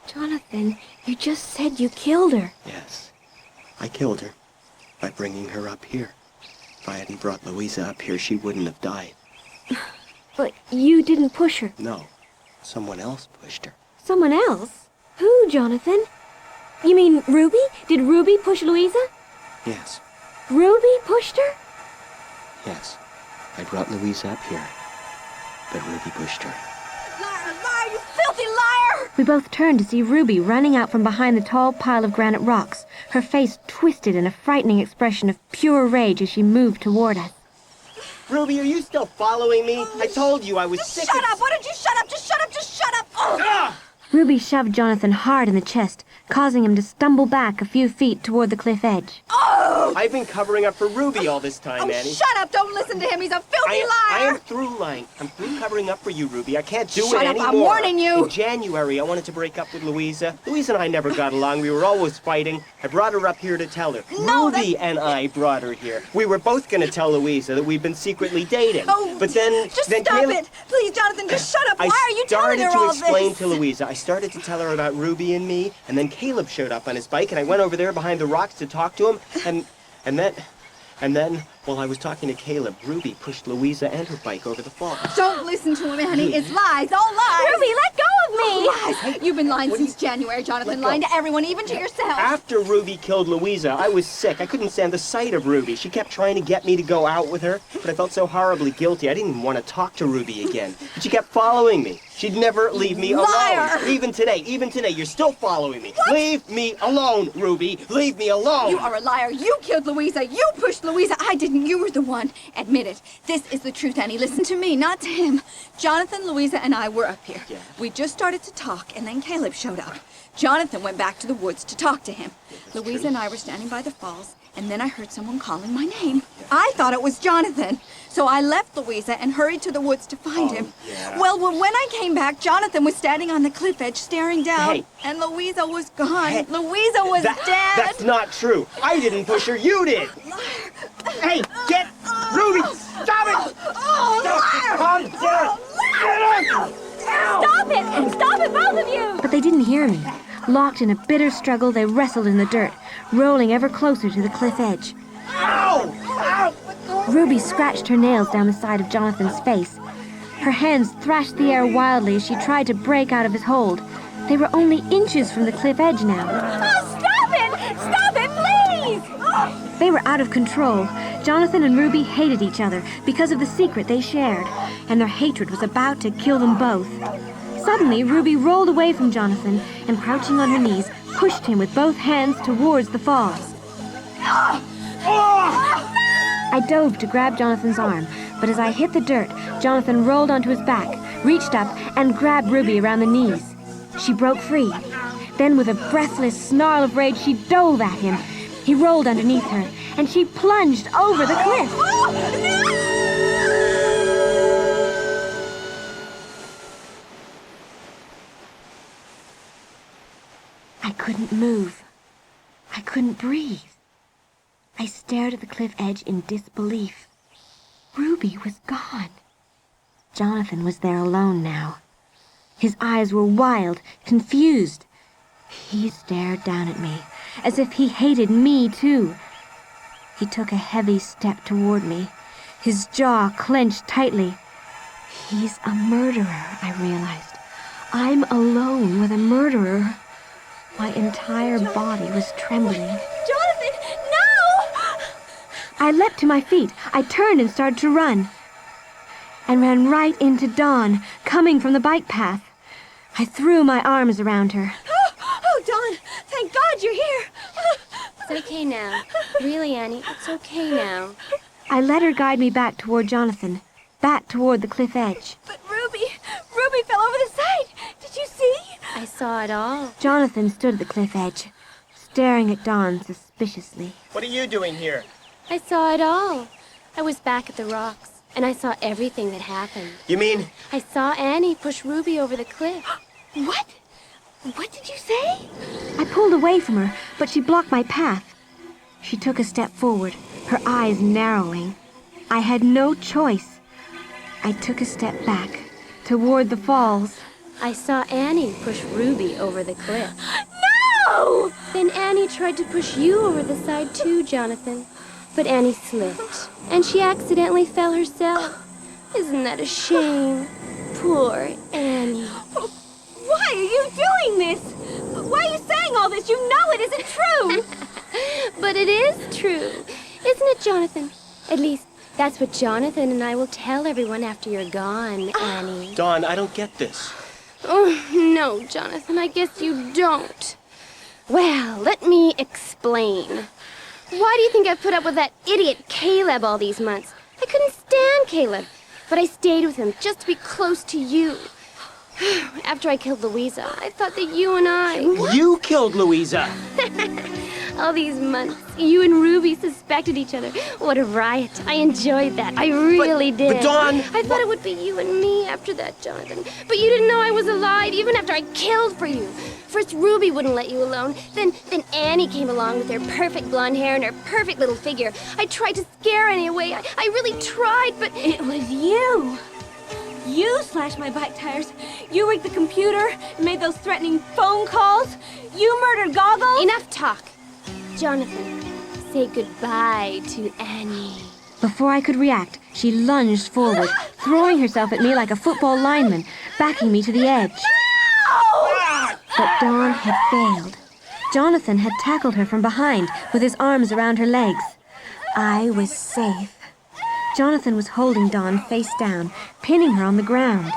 Jonathan, you just said you killed her. Yes, I killed her by bringing her up here. If I hadn't brought Louisa up here, she wouldn't have died. But you didn't push her. No, someone else pushed her. Someone else? Who, Jonathan? You mean Ruby? Did Ruby push Louisa? Yes. Ruby pushed her? Yes, I brought Louisa up here, but Ruby pushed her. Liar, liar, you filthy liar! We both turned to see Ruby running out from behind the tall pile of granite rocks, her face twisted in a frightening expression of pure rage as she moved toward us. Ruby, are you still following me? I told you I was sick of... Shut up! Why don't you shut up? Just shut up! Just shut up! Oh. Ruby shoved Jonathan hard in the chest, causing him to stumble back a few feet toward the cliff edge. Oh! I've been covering up for Ruby all this time, Annie. Shut up! Don't listen to him. He's a filthy liar! I am through lying. I'm through covering up for you, Ruby. I can't do it Shut up! anymore. I'm warning you! In January, I wanted to break up with Louisa. Louisa and I never got along. We were always fighting. I brought her up here to tell her. No, Ruby and I brought her here. We were both going to tell Louisa that we've been secretly dating. Oh, but then... Just then stop Caleb... it! Please, Jonathan, just shut up! Why are you telling her I all started to explain this? to Louisa. I started to tell her about Ruby and me, and then Caleb showed up on his bike, and I went over there behind the rocks to talk to him, and then, while I was talking to Caleb, Ruby pushed Louisa and her bike over the fall. Don't listen to him, Annie. It's lies, all lies. Ruby, let go of me! Lies. You've been lying since January, Jonathan. Lying to everyone, even to yourself. After Ruby killed Louisa, I was sick. I couldn't stand the sight of Ruby. She kept trying to get me to go out with her, but I felt so horribly guilty. I didn't even want to talk to Ruby again. But she kept following me. She'd never leave me alone. Liar! Even today, you're still following me. What? Leave me alone, Ruby. Leave me alone. You are a liar. You killed Louisa. You pushed Louisa. I didn't. You were the one. Admit it. This is the truth, Annie. Listen to me, not to him. Jonathan, Louisa, and I were up here. Yeah. We just started to talk, and then Caleb showed up. Jonathan went back to the woods to talk to him. Louisa and I were standing by the falls, and then I heard someone calling my name. I thought it was Jonathan. So I left Louisa and hurried to the woods to find him. Yeah. Well, when I came back, Jonathan was standing on the cliff edge staring down, Hey. and Louisa was gone. Hey. Louisa was dead. That's not true. I didn't push her. You did. Hey, get Ruby. Stop it. Calm down. Stop it! Stop it, both of you! But they didn't hear me. Locked in a bitter struggle, they wrestled in the dirt, rolling ever closer to the cliff edge. Ow! Ow! Ruby scratched her nails down the side of Jonathan's face. Her hands thrashed the air wildly as she tried to break out of his hold. They were only inches from the cliff edge now. Oh, stop it! Stop it, please! They were out of control. Jonathan and Ruby hated each other because of the secret they shared, and their hatred was about to kill them both. Suddenly, Ruby rolled away from Jonathan and, crouching on her knees, pushed him with both hands towards the falls. I dove to grab Jonathan's arm, but as I hit the dirt, Jonathan rolled onto his back, reached up, and grabbed Ruby around the knees. She broke free. Then, with a breathless snarl of rage, she dove at him. He rolled underneath her, and she plunged over the cliff. I couldn't move. I couldn't breathe. I stared at the cliff edge in disbelief. Ruby was gone. Jonathan was there alone now. His eyes were wild, confused. He stared down at me, as if he hated me too. He took a heavy step toward me, his jaw clenched tightly. He's a murderer, I realized. I'm alone with a murderer. My entire body was trembling. Jonathan, no! I leapt to my feet. I turned and started to run. And ran right into Dawn, coming from the bike path. I threw my arms around her. Oh, Dawn, thank God you're here. It's okay now. Really, Annie, it's okay now. I let her guide me back toward Jonathan, back toward the cliff edge. But Ruby fell over the side. Did you see? I saw it all. Jonathan stood at the cliff edge, staring at Dawn suspiciously. What are you doing here? I saw it all. I was back at the rocks, and I saw everything that happened. You mean? I saw Annie push Ruby over the cliff. What? What did you say? I pulled away from her, but she blocked my path. She took a step forward, her eyes narrowing. I had no choice. I took a step back, toward the falls. I saw Annie push Ruby over the cliff. No! Then Annie tried to push you over the side too, Jonathan. But Annie slipped, and she accidentally fell herself. Isn't that a shame? Poor Annie. Why are you doing this? Why are you saying all this? You know it isn't true! But it is true. Isn't it, Jonathan? At least, that's what Jonathan and I will tell everyone after you're gone, Annie. Dawn, I don't get this. Oh, no, Jonathan, I guess you don't. Well, let me explain. Why do you think I put up with that idiot Caleb all these months? I couldn't stand Caleb, but I stayed with him just to be close to you. After I killed Louisa, I thought that you and I... You killed Louisa! All these months, you and Ruby suspected each other. What a riot. I enjoyed that. I really did. But Dawn... I thought it would be you and me after that, Jonathan. But you didn't know I was alive, even after I killed for you. First, Ruby wouldn't let you alone. Then Annie came along with her perfect blonde hair and her perfect little figure. I tried to scare Annie away. I really tried, but... It was you. You slashed my bike tires. You rigged the computer, made those threatening phone calls. You murdered Goggles. Enough talk. Jonathan, say goodbye to Annie. Before I could react, she lunged forward, throwing herself at me like a football lineman, backing me to the edge. No! But Dawn had failed. Jonathan had tackled her from behind with his arms around her legs. I was safe. Jonathan was holding Dawn face down, pinning her on the ground.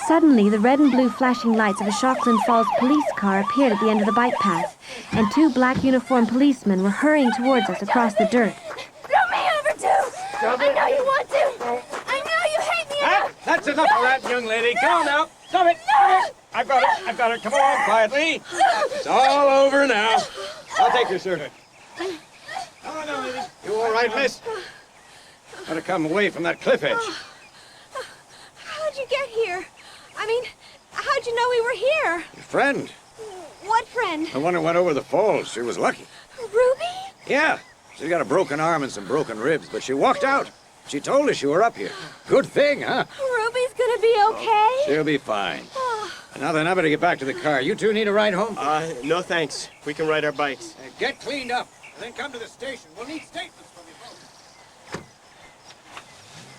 Suddenly, the red and blue flashing lights of a Shocklin Falls police car appeared at the end of the bike path, and 2 black uniformed policemen were hurrying towards us across the dirt. Throw me over, too! I know you want to! I know you hate me enough! That's enough of that, young lady. Come on now. Stop it. Stop it. I've got it. Come on, quietly. It's all over now. I'll take your shirt. Come on now, lady. You all right, miss? Gotta come away from that cliff edge. How'd you get here? I mean, how'd you know we were here? Your friend. What friend? The one who went over the falls. She was lucky. Ruby? Yeah. She's got a broken arm and some broken ribs, but she walked out. She told us you were up here. Good thing, huh? Ruby's gonna be okay? She'll be fine. Now then, I better get back to the car. You two need a ride home? No thanks. We can ride our bikes. Get cleaned up, and then come to the station. We'll need statements from you both.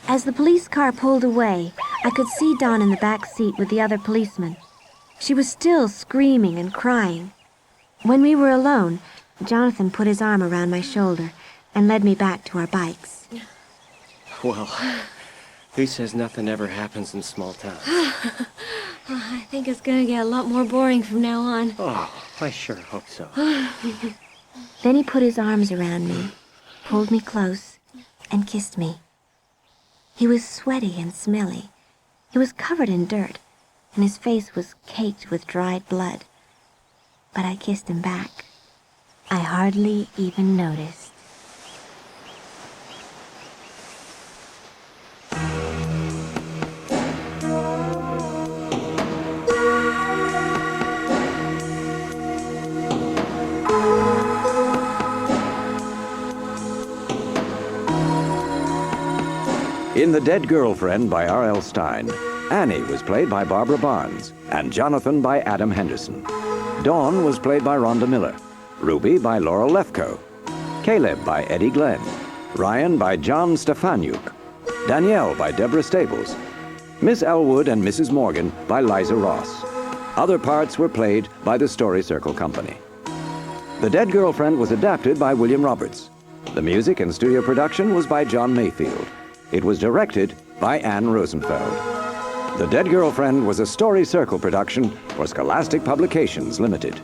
As the police car pulled away, I could see Dawn in the back seat with the other policeman. She was still screaming and crying. When we were alone, Jonathan put his arm around my shoulder and led me back to our bikes. Well, who says nothing ever happens in small towns? I think it's gonna get a lot more boring from now on. Oh, I sure hope so. Then he put his arms around me, pulled me close, and kissed me. He was sweaty and smelly. He was covered in dirt, and his face was caked with dried blood. But I kissed him back. I hardly even noticed. In The Dead Girlfriend by R.L. Stine, Annie was played by Barbara Barnes and Jonathan by Adam Henderson. Dawn was played by Rhonda Miller, Ruby by Laurel Lefkoe, Caleb by Eddie Glenn, Ryan by John Stefaniuk, Danielle by Deborah Stables, Miss Elwood and Mrs. Morgan by Liza Ross. Other parts were played by the Story Circle Company. The Dead Girlfriend was adapted by William Roberts. The music and studio production was by John Mayfield. It was directed by Anne Rosenfeld. The Dead Girlfriend was a Story Circle production for Scholastic Publications Limited.